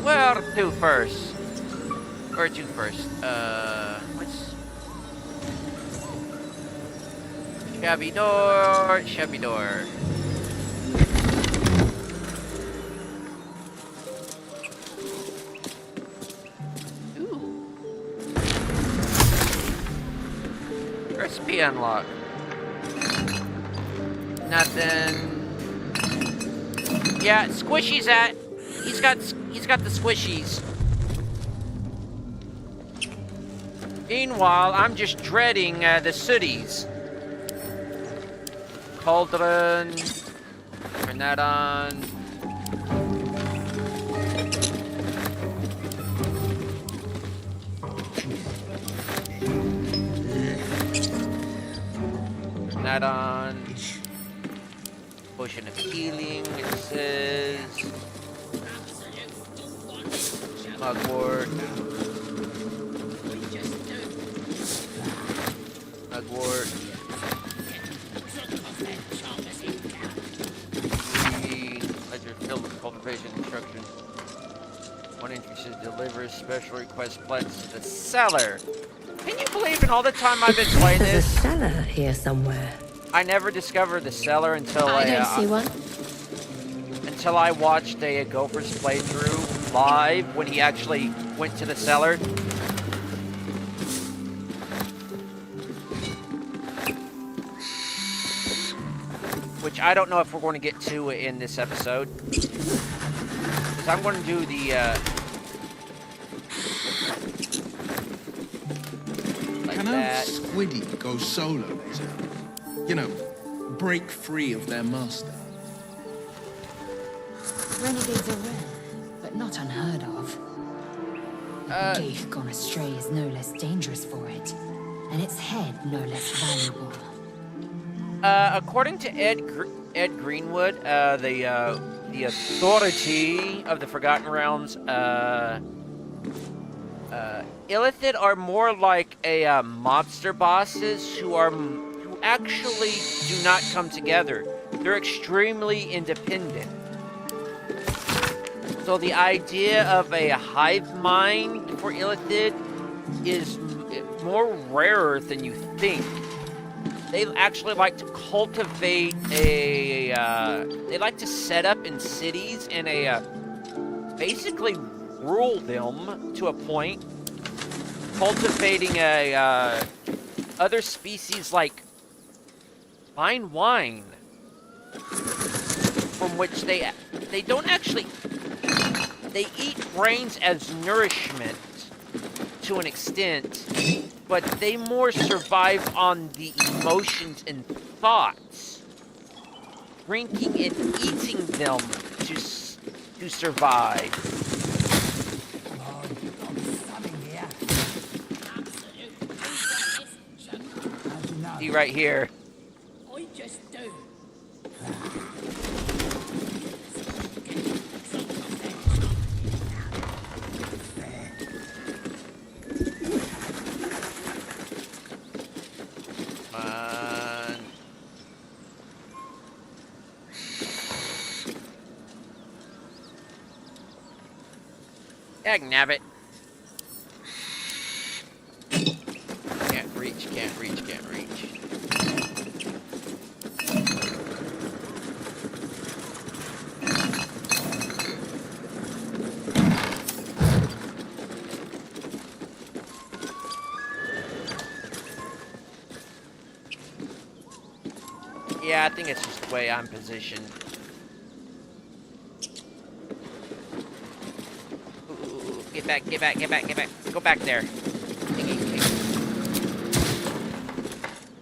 where to first? Where to first? What's... Shabby door, shabby door. Ooh. Recipe unlocked. Nothing. Yeah, Squishy's at. He's got the squishies. Meanwhile, I'm just dreading the sooties. Cauldron. Turn that on. Turn that on. Potion of healing, it says. Mugwort. Mugwort. Ledger filled with cultivation instructions. One entry delivers special request plants to the cellar. Can you believe in all the time I've been playing There's this? a cellar here somewhere. I never discovered the cellar until I don't see one. Until I watched a Gopher's playthrough live when he actually went to the cellar. Which I don't know if we're going to get to in this episode. Because I'm going to do the, like Can that. a Squiddy go solo, Laser? You know, break free of their master. Renegades are rare, but not unheard of. A gate gone astray is no less dangerous for it, and its head no less valuable. According to Ed Greenwood, the authority of the Forgotten Realms, Illithid are more like a mobster bosses who actually do not come together. They're extremely independent. So the idea of a hive mind for Illithid is more rarer than you think. They actually like to cultivate they like to set up in cities and basically rule them to a point, cultivating other species like fine wine, from which they don't actually, they eat brains as nourishment to an extent, but they more survive on the emotions and thoughts, drinking and eating them to survive. See right here. I just do. Dagnabbit. Can't reach, can't reach, can't reach. Yeah, I think it's just the way I'm positioned. Ooh, get back, get back, get back, get back. Go back there.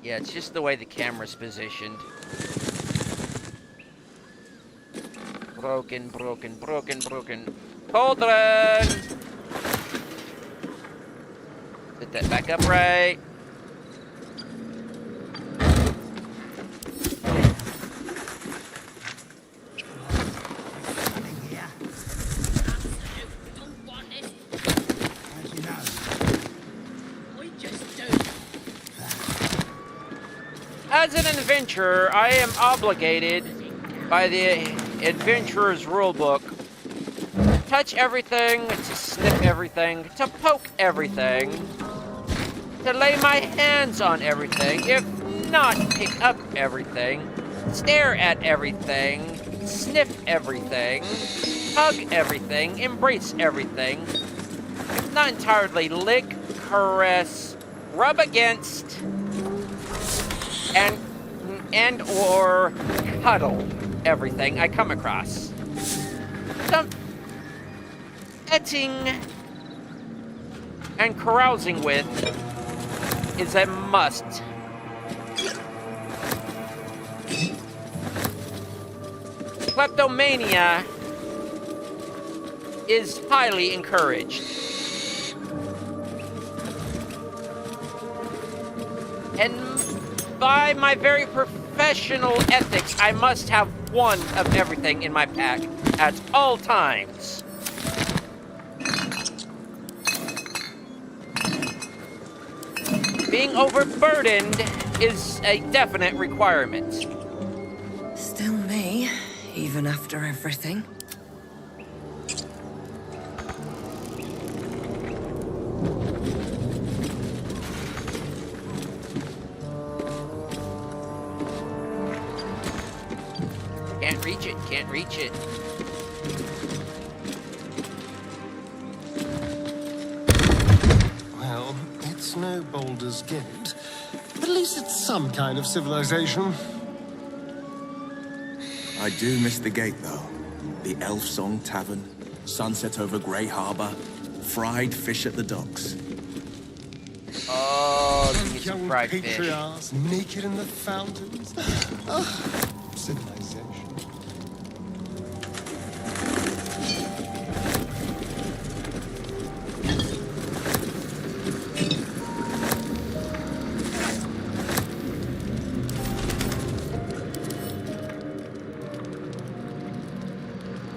Yeah, it's just the way the camera's positioned. Broken, broken, broken, broken. Cauldron! Set that back up right. As an adventurer, I am obligated by the adventurer's rulebook to touch everything, to sniff everything, to poke everything, to lay my hands on everything, if not pick up everything, stare at everything, sniff everything, hug everything, embrace everything, if not entirely lick, caress, rub against, and or cuddle everything I come across. Some petting and carousing with is a must. Kleptomania is highly encouraged. And by my very professional ethics, I must have one of everything in my pack at all times. Being overburdened is a definite requirement. Still me, even after everything. Can't reach it, can't reach it. Well, it's no Baldur's Gate, but at least it's some kind of civilization. I do miss the gate, though. The Elf Song Tavern, sunset over Grey Harbour, fried fish at the docks. Oh, you get some Young fried fish. patriarchs naked in the fountains. Ah, civilization.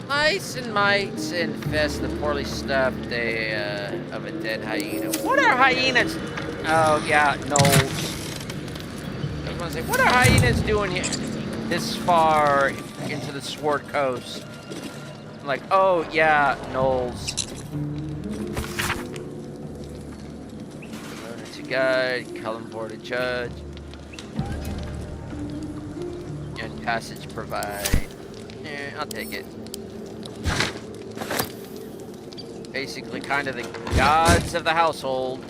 Mice and mites infest the poorly stuffed of a dead hyena. What are hyenas? Oh yeah, no. I was gonna say, what are hyenas doing here this far into the Sword Coast? I'm like, oh yeah, gnolls. Learner to guide, Cullenborn to judge, and passage provide. Yeah, I'll take it. Basically, kind of the gods of the household.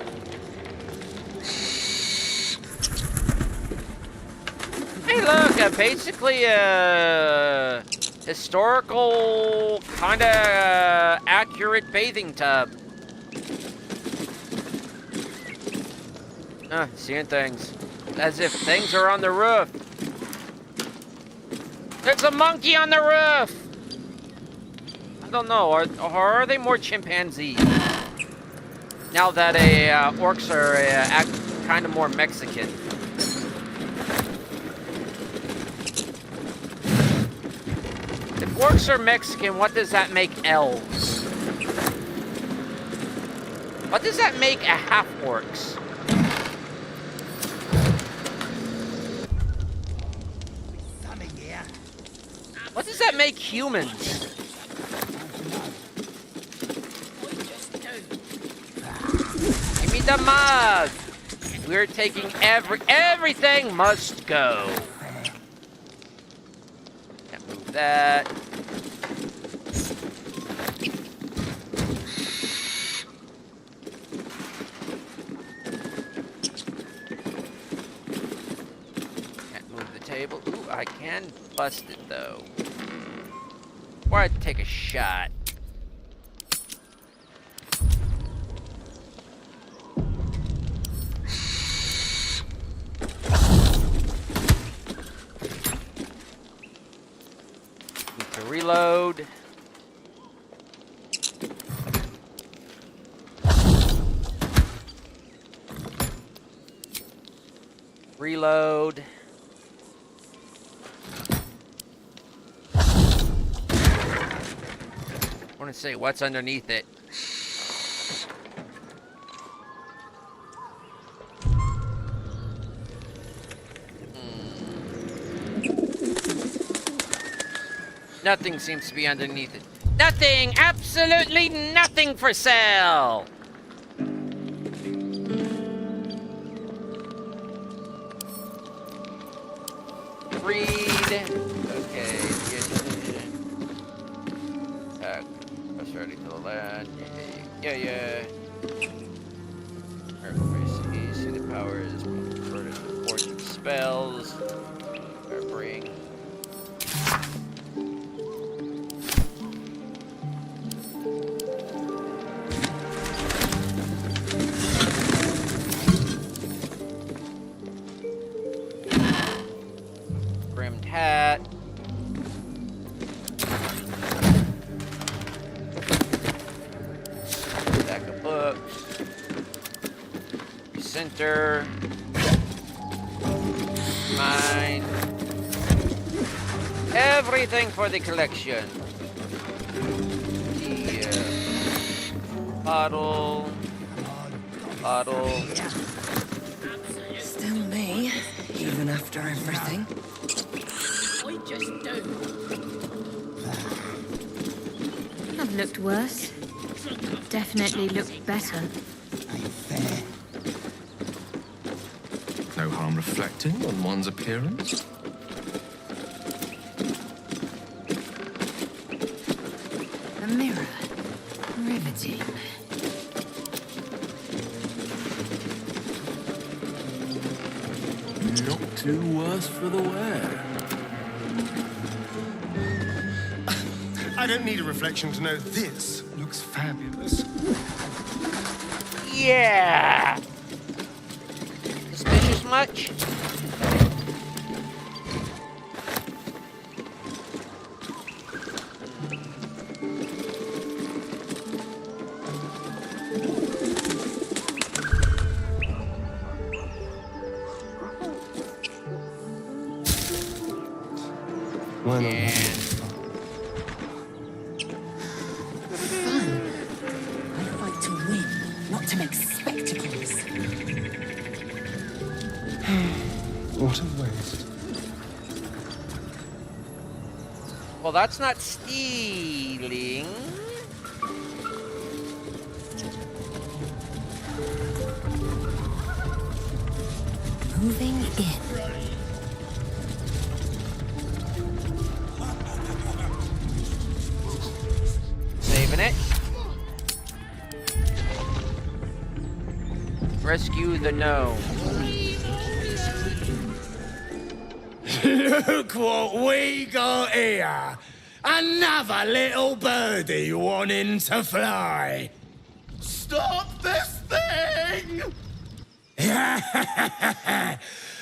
Hey, look, basically a historical, kind of accurate bathing tub. Seeing things. As if things are on the roof. There's a monkey on the roof! I don't know, are they more chimpanzee? Now that orcs are act kind of more Mexican. If orcs are Mexican, what does that make elves? What does that make a half-orcs? What does that make humans? need the mug. We're taking everything must go. Can't move that. Can't move the table. Ooh, I can bust it though. Or I'd take a shot. Need to reload. Reload. I want to say what's underneath it. Nothing seems to be underneath it. Nothing! Absolutely nothing for sale! Read. Okay. Press ready to the land. Yeah. See the powers. Converted to fortune spells. Bring. Brimmed hat. Stack of books. Center. Mine. Everything for the collection. The bottle. Still me, even after everything. I just don't. I've looked worse. Definitely looked better. No harm reflecting on one's appearance. A mirror. Riveting. Not too worse for the wear. I don't need a reflection to know this looks fabulous. Yeah! Suspicious much? Why not? I fight to win, not to make spectacles. What a waste. Well, that's not stealing. Moving in. Saving it. Rescue the gnome. Look what we got here! Another little birdie wanting to fly! Stop this thing!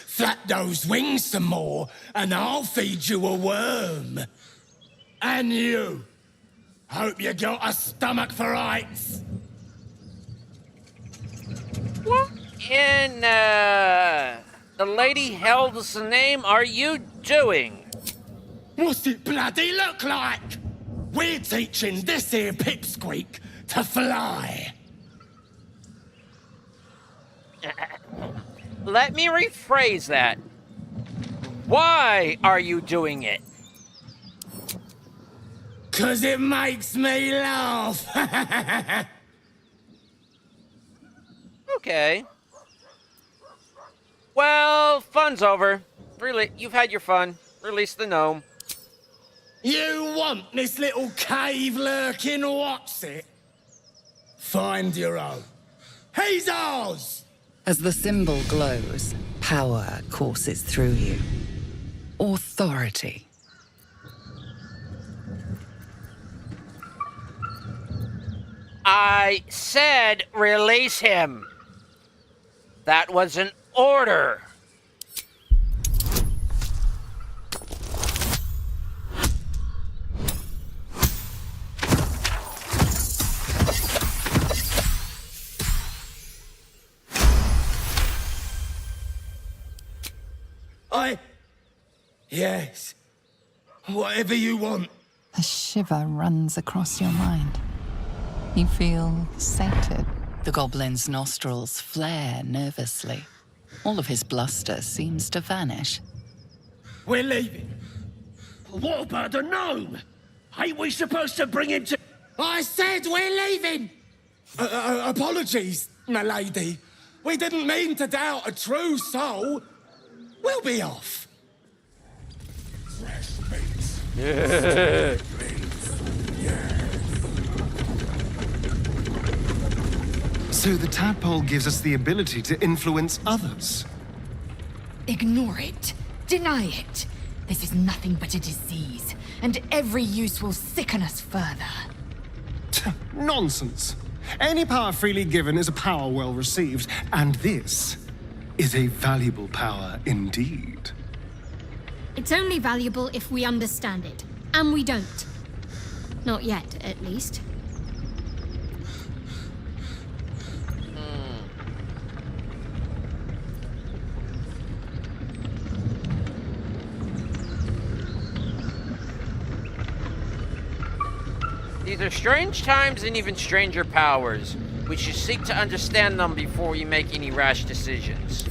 Flap those wings some more, and I'll feed you a worm. And you! Hope you got a stomach for heights! What in, the lady hell's name are you doing? What's it bloody look like? We're teaching this here pipsqueak to fly. Let me rephrase that. Why are you doing it? 'Cause it makes me laugh. Okay. Well, fun's over. Really, you've had your fun. Release the gnome. You want this little cave lurking, what's it? Find your own. He's ours! As the symbol glows, power courses through you. Authority. I said release him. That was an order. Yes. Whatever you want. A shiver runs across your mind. You feel sated. The goblin's nostrils flare nervously. All of his bluster seems to vanish. We're leaving. What about the gnome? Ain't we supposed to bring him to... I said we're leaving! Apologies, my lady. We didn't mean to doubt a true soul. We'll be off. So the tadpole gives us the ability to influence others. Ignore it. Deny it. This is nothing but a disease, and every use will sicken us further. Nonsense. Any power freely given is a power well received, and this is a valuable power indeed. It's only valuable if we understand it, and we don't. Not yet, at least. These are strange times and even stranger powers. We should seek to understand them before we make any rash decisions.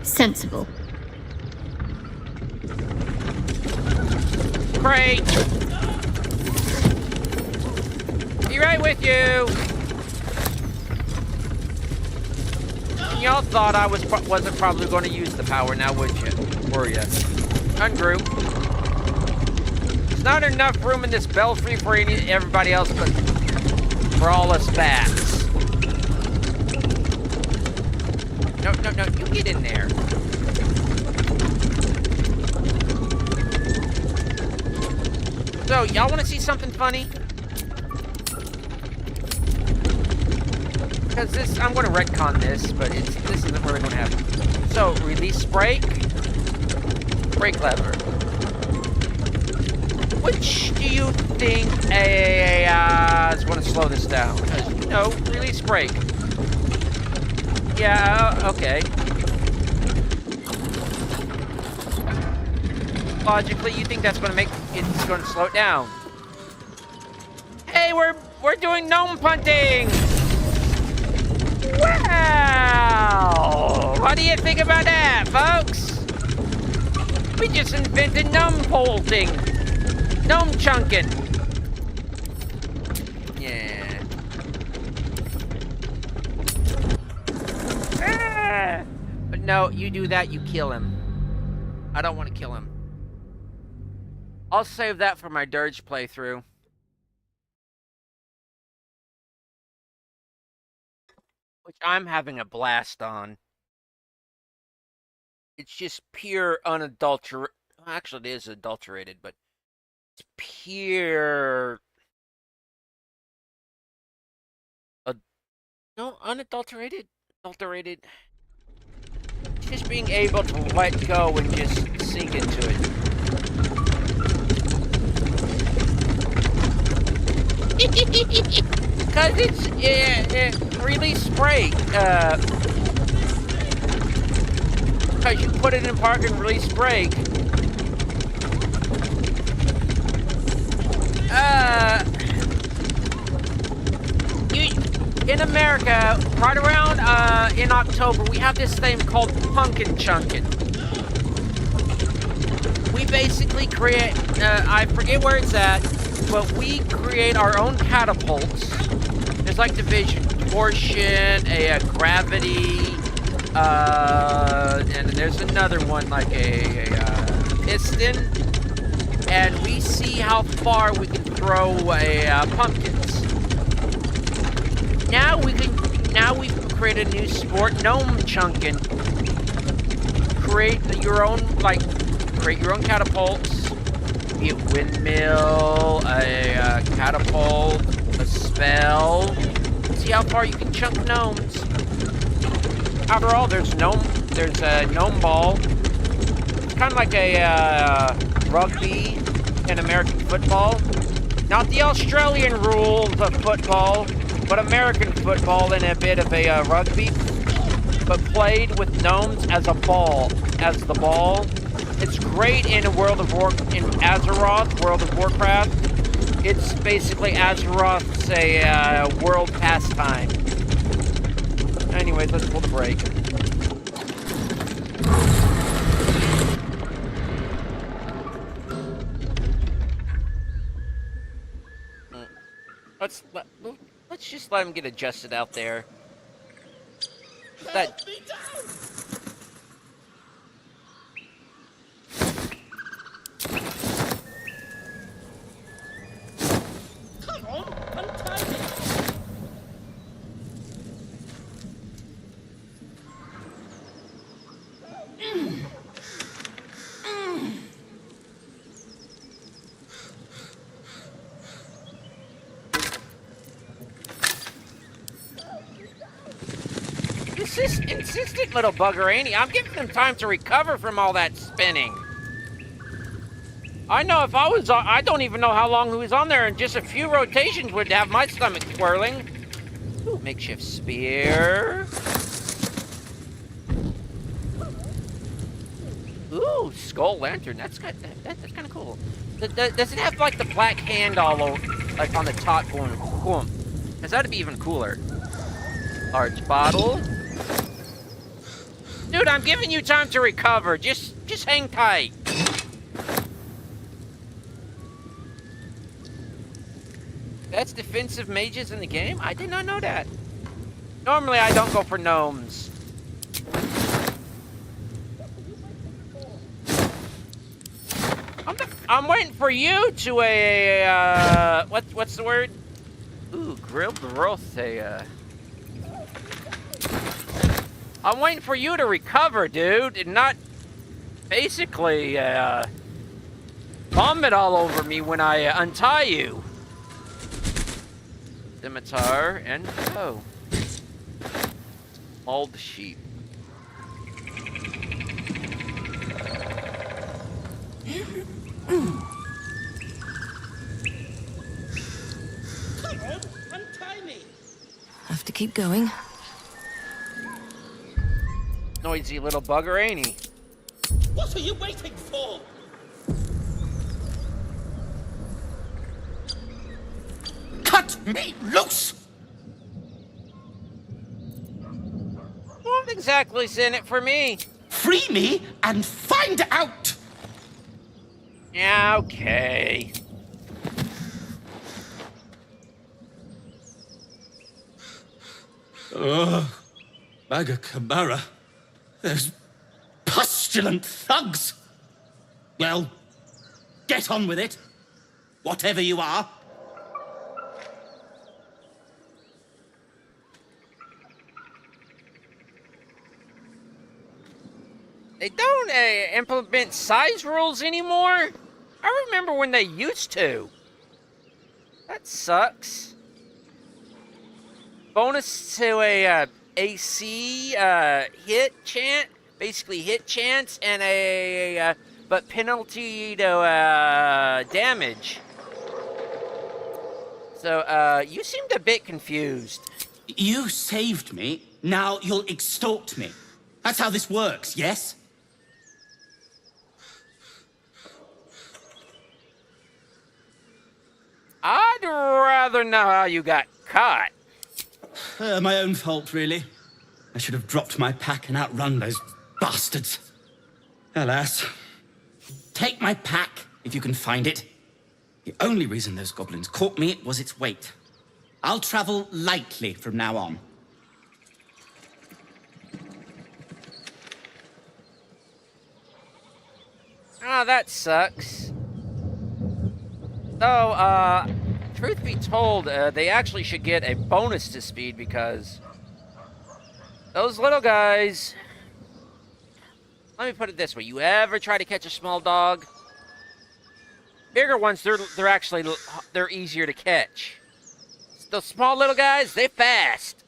Sensible. Great! Be right with you! And y'all thought I wasn't probably going to use the power now, would you? Were ya? Ungroup. There's not enough room in this belfry for everybody else but for all us bats. No, you get in there. So, y'all want to see something funny? Because this, I'm going to retcon this, but this isn't really going to happen. So, release break lever. Which do you think is going to slow this down? No, release break. Yeah, okay. Logically, you think that's going to make it's going to slow it down? Hey, we're doing gnome punting. Wow! What do you think about that, folks? We just invented gnome bolting, gnome chunking. Yeah. But no, you do that, you kill him. I don't want to kill him. I'll save that for my Dirge playthrough. Which I'm having a blast on. It's just pure unadulterated. Actually, it is adulterated, but it's pure. No, unadulterated? Adulterated. Just being able to let go and just sink into it. Because it's release break. Because you put it in park and release break. In America, right around in October, we have this thing called pumpkin chunkin'. We basically create, I forget where it's at, but we create our own catapults. There's like division. distortion, a gravity, and then there's another one like a piston, and we see how far we can throw pumpkins. Now we've created a new sport, gnome chunkin'. Create your own catapults, be it windmill, a catapult, a spell. See how far you can chunk gnomes. After all, there's a gnome ball. It's kind of like a rugby and American football. Not the Australian rules of football, but American football and a bit of a rugby. But played with gnomes as the ball. It's great in Azeroth, World of Warcraft. It's basically Azeroth's a world pastime. Anyways, let's pull the break. Let's just let him get adjusted out there. That. Come on, untie me. Insistent little bugger, ain't he? I'm giving him time to recover from all that spinning. I know if I was on, I don't even know how long he was on there, and just a few rotations would have my stomach swirling. Ooh, makeshift spear. Ooh, skull lantern. That's kind of cool. Does it have like the black hand all over, like on the top going, boom? Because that'd be even cooler. Large bottle. Dude, I'm giving you time to recover. Just hang tight. That's defensive mages in the game? I did not know that. Normally, I don't go for gnomes. I'm waiting for you to what's the word? Ooh, grilled growth. I'm waiting for you to recover, dude, and not basically vomit all over me when I untie you. Scimitar and mauled sheep. Come on, untie me. Have to keep going. Noisy little bugger, ain't he? What are you waiting for? Cut me loose! What exactly's in it for me? Free me and find out! Yeah, okay. Ugh. Bagakabara. Those pustulant thugs! Well, get on with it. Whatever you are. They don't implement size rules anymore? I remember when they used to. That sucks. Bonus to a AC hit chance, basically hit chance, and but penalty to damage. So you seemed a bit confused. You saved me, now you'll extort me. That's how this works, yes? I'd rather know how you got caught. My own fault, really. I should have dropped my pack and outrun those bastards. Alas. Take my pack, if you can find it. The only reason those goblins caught me was its weight. I'll travel lightly from now on. Oh, that sucks. Though, truth be told, they actually should get a bonus to speed because those little guys... Let me put it this way. You ever try to catch a small dog? Bigger ones, they're easier to catch. Those small little guys, they fast.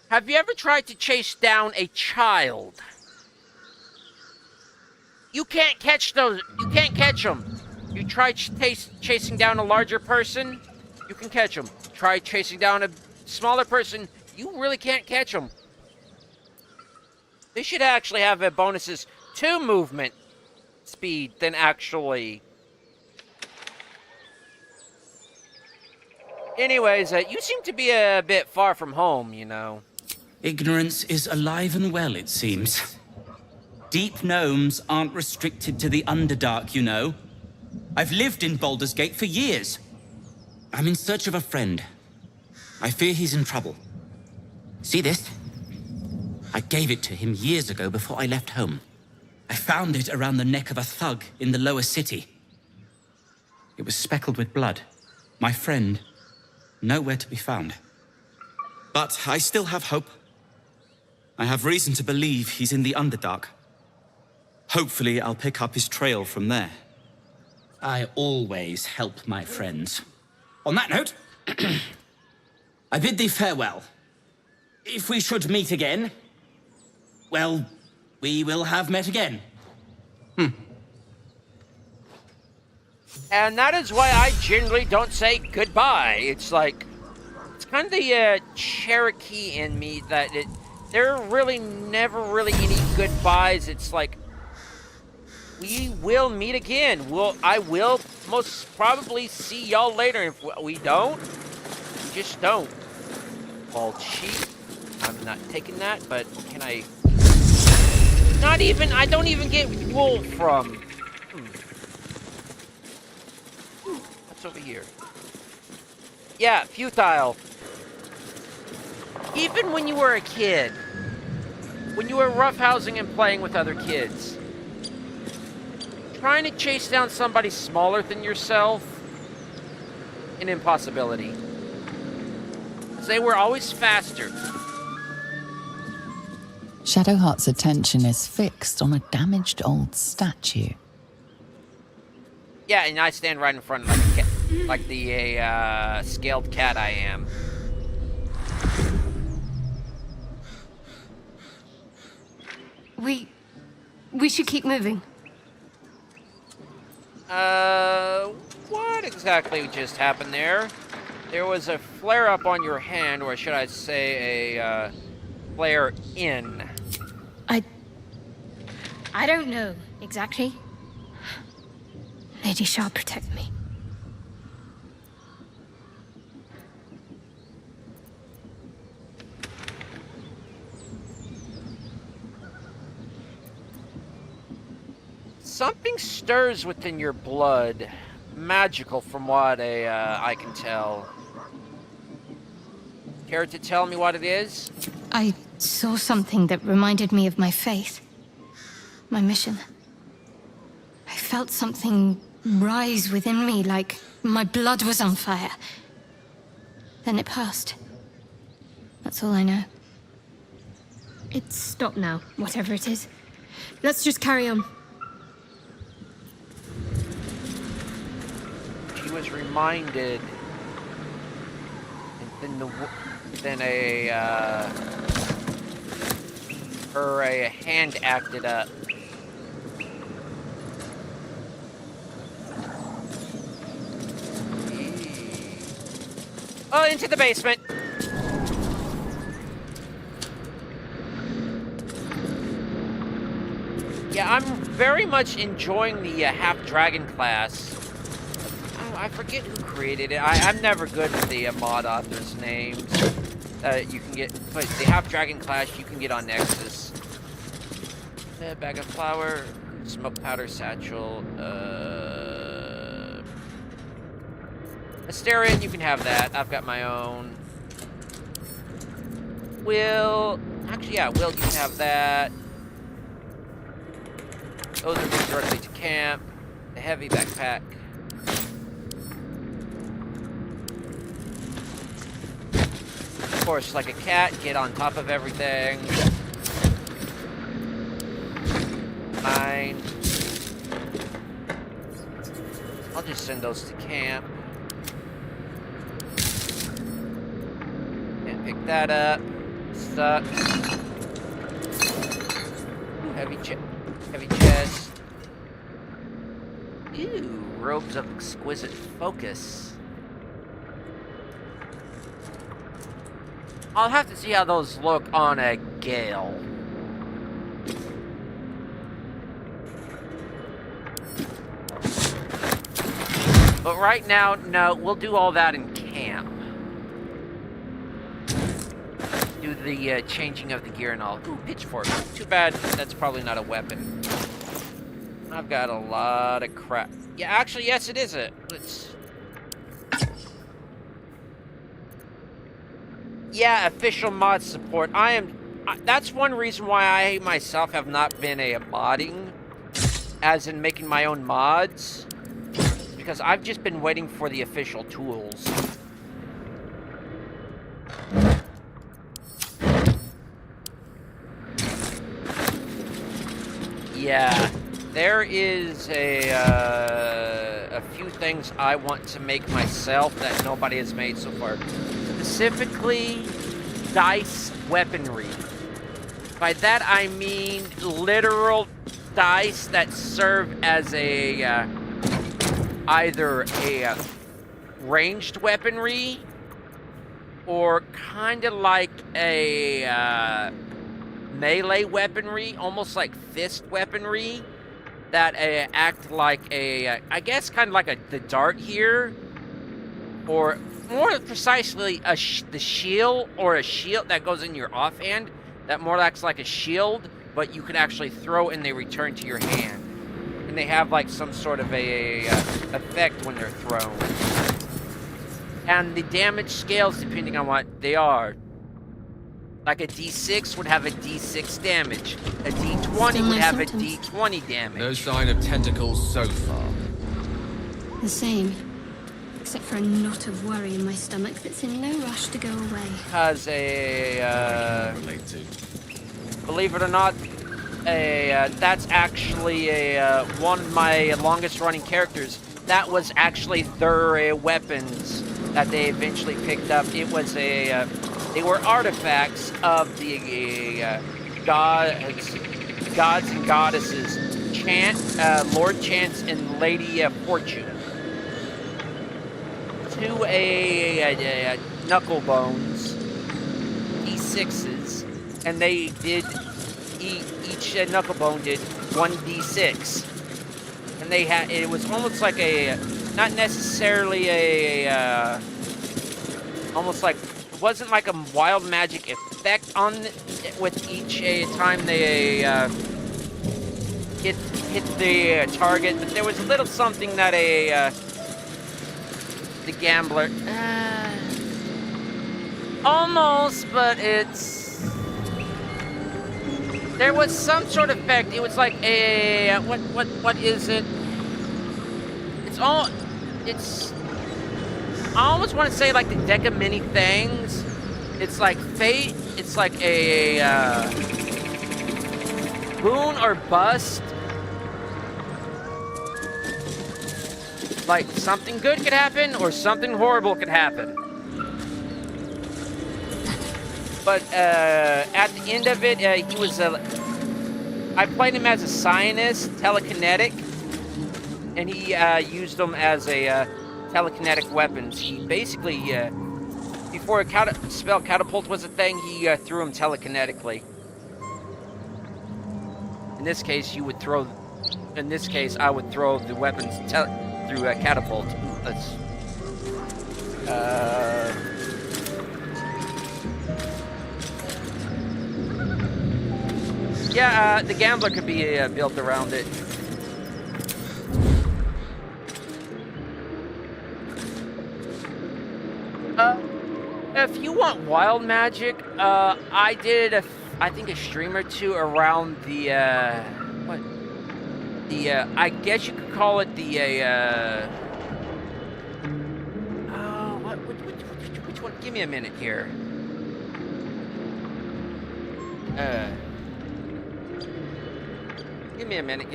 Have you ever tried to chase down a child? You can't catch those. You can't catch them. You try chasing down a larger person, you can catch them. Try chasing down a smaller person, you really can't catch them. They should actually have bonuses to movement speed than actually. Anyways, you seem to be a bit far from home, you know. Ignorance is alive and well, it seems. Deep gnomes aren't restricted to the Underdark, you know. I've lived in Baldur's Gate for years. I'm in search of a friend. I fear he's in trouble. See this? I gave it to him years ago before I left home. I found it around the neck of a thug in the lower city. It was speckled with blood. My friend, nowhere to be found. But I still have hope. I have reason to believe he's in the Underdark. Hopefully, I'll pick up his trail from there. I always help my friends. On that note, I bid thee farewell. If we should meet again, well, we will have met again. And that is why I generally don't say goodbye. It's like, it's kind of the Cherokee in me that there are really never really any goodbyes. It's like, we will meet again. I will most probably see y'all later. If we don't, we just don't. Bald sheep. I'm not taking that, but can I? Not even. I don't even get wool from. What's over here? Yeah, futile. Even when you were a kid, when you were roughhousing and playing with other kids, trying to chase down somebody smaller than yourself, an impossibility. They were always faster. Shadowheart's attention is fixed on a damaged old statue. Yeah, and I stand right in front of like the scaled cat I am. We should keep moving. What exactly just happened there? There was a flare-up on your hand, or should I say a, flare-in. I don't know, exactly. Lady Shah, protect me. Something stirs within your blood. Magical from what I can tell. Care to tell me what it is? I saw something that reminded me of my faith. My mission. I felt something rise within me, like my blood was on fire. Then it passed. That's all I know. It's stopped now, whatever it is. Let's just carry on. She was reminded, and then her hand acted up. Oh, into the basement. Yeah, I'm very much enjoying the half-dragon class. I forget who created it. I'm never good with the mod authors' names. You can get, but the half-dragon class you can get on Nexus. Bag of flour, smoke powder satchel, Asterion, you can have that. I've got my own. Will, actually, yeah, Will, you can have that. Those are moved directly to camp. The heavy backpack. Of course, like a cat, get on top of everything. Mine. I'll just send those to camp. And pick that up. Sucks. Ooh, heavy chest. Ew, robes of exquisite focus. I'll have to see how those look on a Gale. But right now, no, we'll do all that in camp. Do the changing of the gear and all. Ooh, pitchfork. Too bad that's probably not a weapon. I've got a lot of crap. Yeah, actually, yes, it is it. Let's... Yeah, official mod support. That's one reason why I myself have not been a modding, as in making my own mods, because I've just been waiting for the official tools. Yeah, there is a few things I want to make myself that nobody has made so far. Specifically, dice weaponry. By that I mean literal dice that serve as a either a ranged weaponry or kind of like a melee weaponry, almost like fist weaponry that act like a, I guess kind of like the dart here, or more precisely, the shield, or a shield that goes in your offhand, that more acts like a shield, but you can actually throw and they return to your hand. And they have like some sort of a effect when they're thrown. And the damage scales depending on what they are. Like a D6 would have a D6 damage. A D20 would have a D20 damage. No sign of tentacles so far. The same. Except for a knot of worry in my stomach that's in no rush to go away. Has believe it or not, that's actually one of my longest running characters. That was actually their weapons that they eventually picked up. It was they were artifacts of the gods and goddesses, Lord Chance and Lady Fortune. To knuckle bones, D6s, and they did each knuckle bone did 1d6, and they had, it was almost like a, not necessarily a almost like, it wasn't like a wild magic effect on with each time they hit the target, but there was a little something that the gambler, almost, but there was some sort of effect. It was like what is it? I almost want to say like the deck of many things. It's like fate, it's like a boon or bust. Like, something good could happen, or something horrible could happen. But, at the end of it, he was I played him as a scientist, telekinetic, and he, used them as a, telekinetic weapons. He basically, before spell catapult was a thing, he, threw them telekinetically. In this case, I would throw the weapons through a catapult. Let's. Yeah, the gambler could be built around it. If you want wild magic, I did I think a stream or two around the I guess you could call it the which one? Give me a minute here. Give me a minute.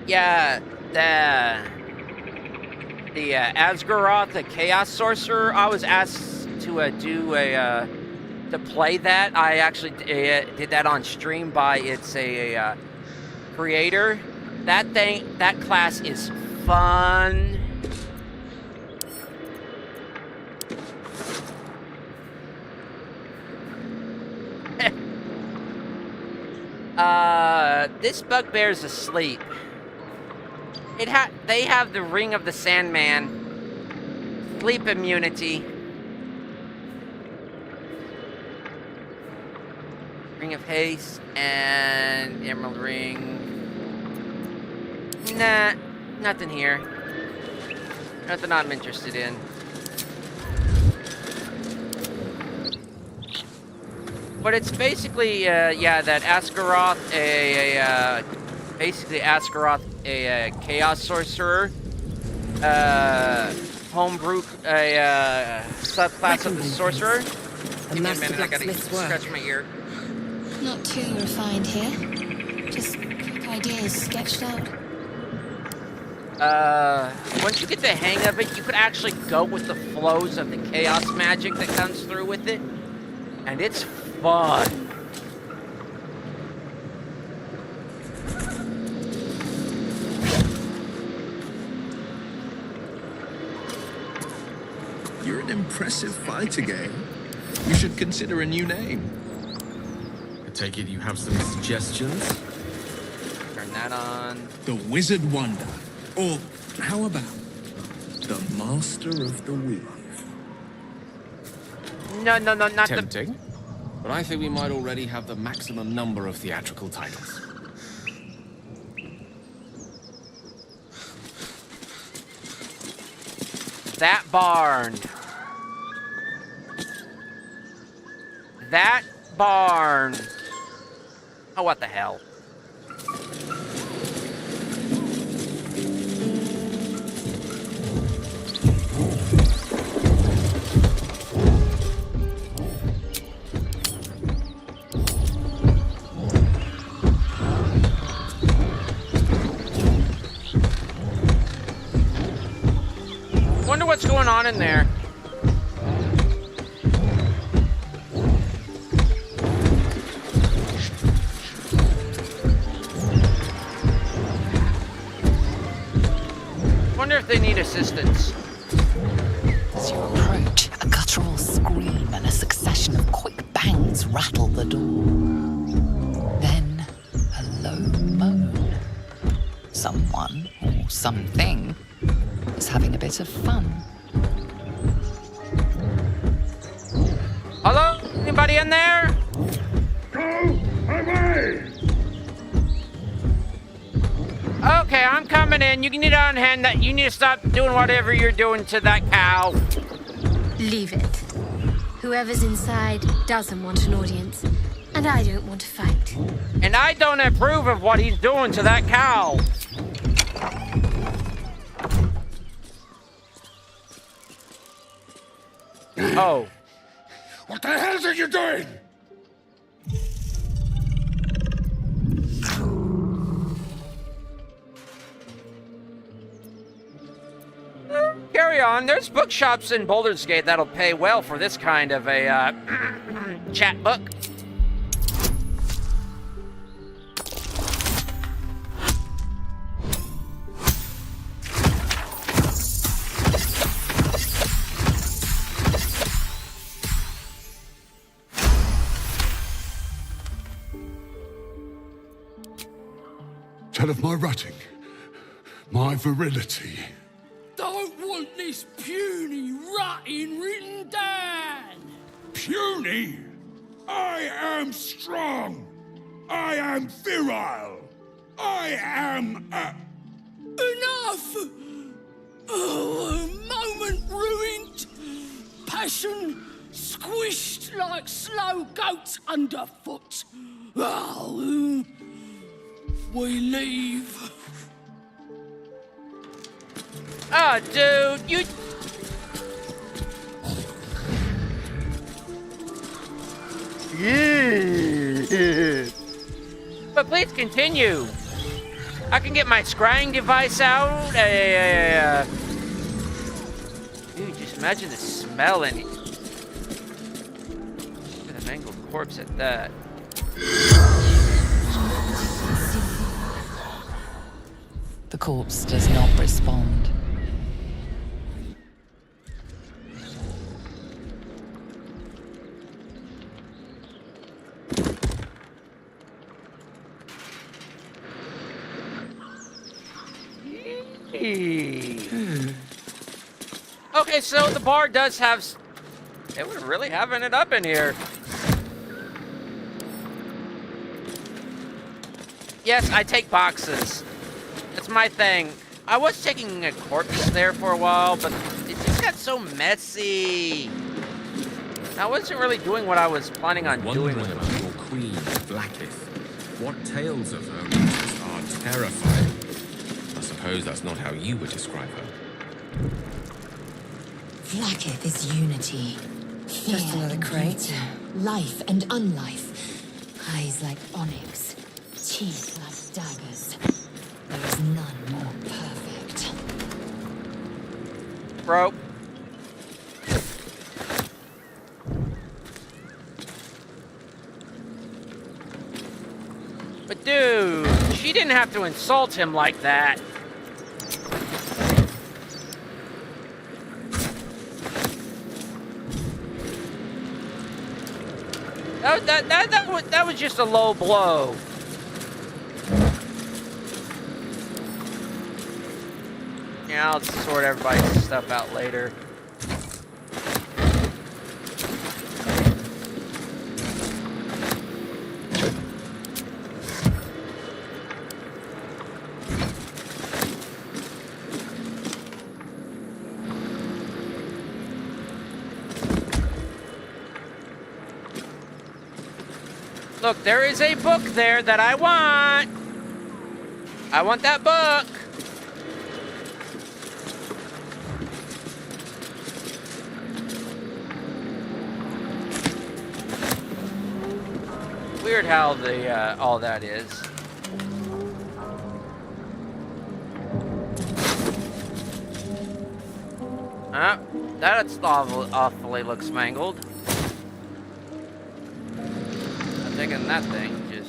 Yeah, the Asgaroth, the Chaos Sorcerer. I was asked to to play that. I actually did that on stream by its a creator. That class is fun. This bugbear's asleep. They have the Ring of the Sandman, sleep immunity, Ring of Haste, and Emerald Ring. Nah, nothing here. Nothing I'm interested in. But it's basically, yeah, that Asgaroth, basically Asgaroth, a Chaos Sorcerer, homebrew, subclass of the Sorcerer. Give me a minute, I gotta scratch my ear. Not too refined here. Just quick ideas sketched out. Once you get the hang of it, you could actually go with the flows of the chaos magic that comes through with it. And it's fun. You're an impressive fighter, game. You should consider a new name. I take it you have some suggestions? Turn that on. The Wizard Wonder. Or how about the Master of the Weave? No, not Tempting. But I think we might already have the maximum number of theatrical titles. That barn. That barn. Oh, what the hell? Wonder what's going on in there. Wonder if they need assistance. As you approach, a guttural scream and a succession of quick bangs rattle the door. Then, a low moan. Someone, or something, is having a bit of fun. Hello? Anybody in there? Go away! Okay, I'm coming in. You need to unhand that. You need to stop doing whatever you're doing to that cow. Leave it. Whoever's inside doesn't want an audience, and I don't want to fight. And I don't approve of what he's doing to that cow. Oh. What the hell are you doing? Carry on. There's bookshops in Baldur's Gate that'll pay well for this kind of a chat book. Tell of my rutting, my virility. Don't want this puny rutting written down. Puny? I am strong. I am virile. I am Enough! Oh, a moment ruined. Passion squished like slow goats underfoot. Oh, we leave. Ah, dude, you... Yeah. But please continue. I can get my scrying device out. Dude, just imagine the smell in it. Look at the mangled corpse at that. The corpse does not respond. Okay, so the bar does have... They were really having it up in here. Yes, I take boxes. That's my thing. I was taking a corpse there for a while, but it just got so messy. I wasn't really doing what I was planning on doing with about it. your queen, Blackith. What tales of her reaches are terrifying. I suppose that's not how you would describe her. Blackith is unity. Just another crate. Life and unlife. Eyes like onyx. Teeth like daggers. There is none more perfect. Bro. But dude, she didn't have to insult him like that. That was just a low blow. Yeah, I'll sort everybody's stuff out later. Look, there is a book there that I want. I want that book. Weird how the all that is. That's awfully looks mangled. I'm thinking that thing just.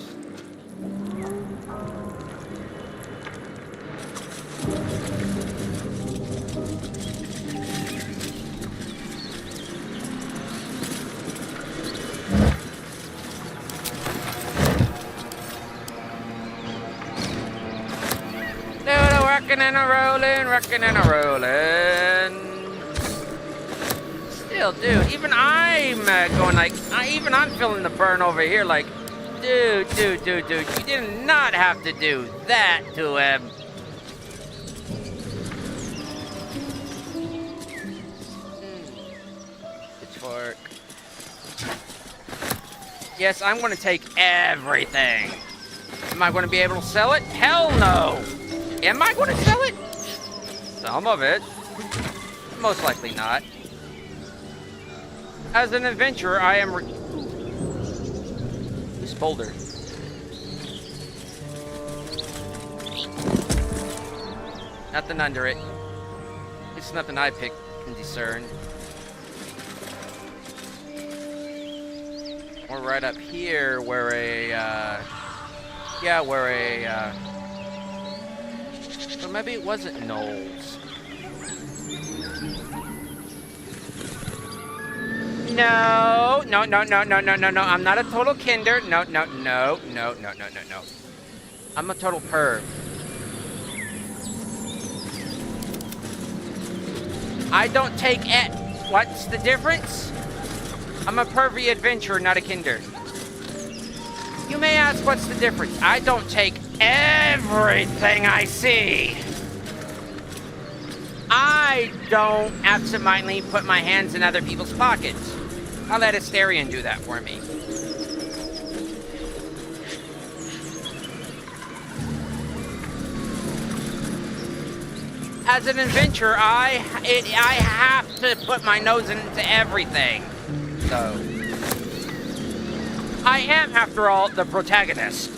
Rockin' and a rollin'. Still, dude, even I'm going like, even I'm feeling the burn over here. Like, dude, you did not have to do that to him. Pitchfork. Yes, I'm going to take everything. Am I going to be able to sell it? Hell no. Am I going to sell it? Some of it. Most likely not. As an adventurer, I am... This Baldur. Nothing under it. It's nothing I can discern. We're right up here where a... So maybe it wasn't Knowles. No. I'm not a total kinder. No. I'm a total perv. I don't take it. What's the difference? I'm a pervy adventurer, not a kinder. You may ask what's the difference. I don't take everything I see. I don't absentmindedly put my hands in other people's pockets. I'll let Asterion do that for me. As an adventurer, I have to put my nose into everything. So, I am, after all, the protagonist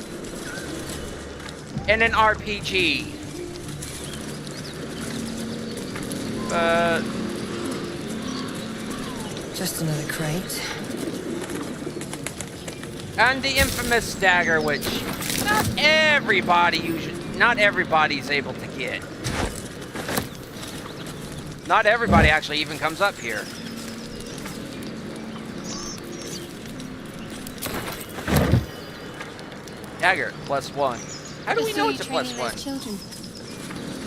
in an RPG. Just another crate. And the infamous dagger, which not everybody's able to get. Not everybody actually even comes up here. Dagger, +1. How do we know it's a +1? Children.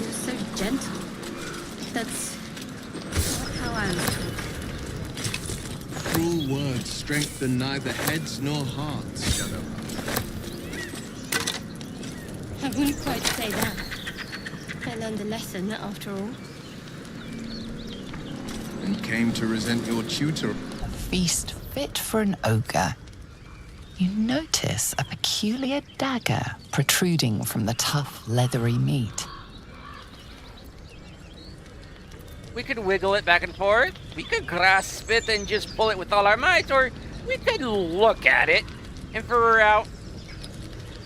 You're so gentle. That's not how I was taught. Cruel words strengthen neither heads nor hearts, Shadowheart. I wouldn't quite say that. I learned a lesson, after all. And came to resent your tutor. A feast fit for an ogre. You notice a peculiar dagger protruding from the tough, leathery meat. We could wiggle it back and forth. We could grasp it and just pull it with all our might, or we could look at it and figure out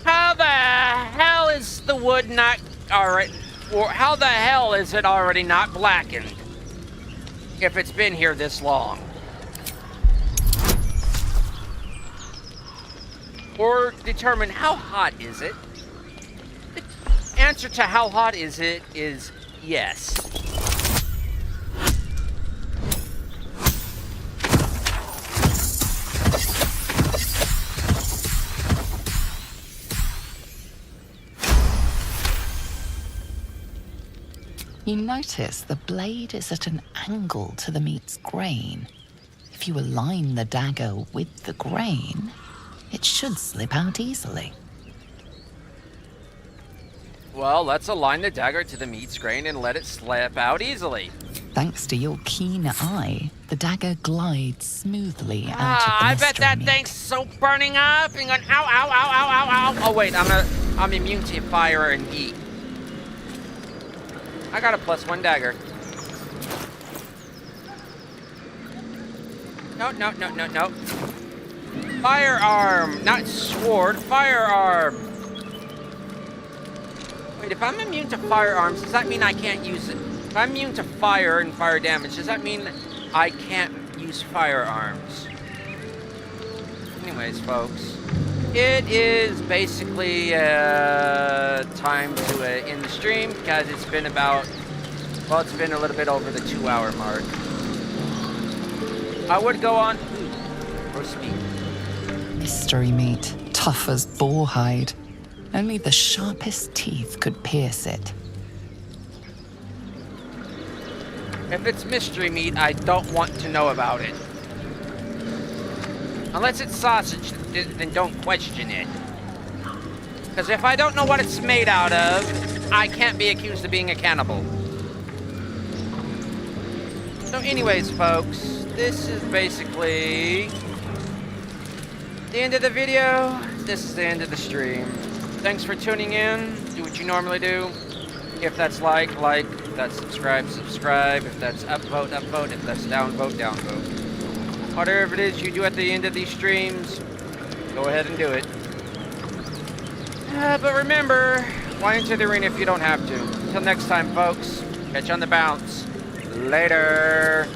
how the hell is the wood not already, or how the hell is it already not blackened if it's been here this long? Or determine how hot is it? The answer to how hot is it is yes. You notice the blade is at an angle to the meat's grain. If you align the dagger with the grain, it should slip out easily. Well, let's align the dagger to the meat's grain and let it slip out easily. Thanks to your keen eye, the dagger glides smoothly out of the I bet mystery that meat. thing's so burning up and going ow, ow, ow, ow, ow, ow. Oh wait, I'm immune to fire and heat. I got a +1 dagger. No. Firearm, not sword, firearm. Wait, if I'm immune to firearms, does that mean I can't use it? If I'm immune to fire and fire damage, does that mean I can't use firearms? Anyways, folks, it is basically time to end the stream because it's been about, well, it's been a little bit over the 2-hour mark. I would go on. Roast meat. Mystery meat, tough as boar hide. Only the sharpest teeth could pierce it. If it's mystery meat, I don't want to know about it. Unless it's sausage, then don't question it. Because if I don't know what it's made out of, I can't be accused of being a cannibal. So anyways, folks, this is basically the end of the video. This is the end of the stream. Thanks for tuning in. Do what you normally do. If that's like. If that's subscribe. If that's upvote. If that's downvote. Whatever it is you do at the end of these streams, go ahead and do it. But remember, why enter the arena if you don't have to? Until next time, folks. Catch you on the bounce. Later.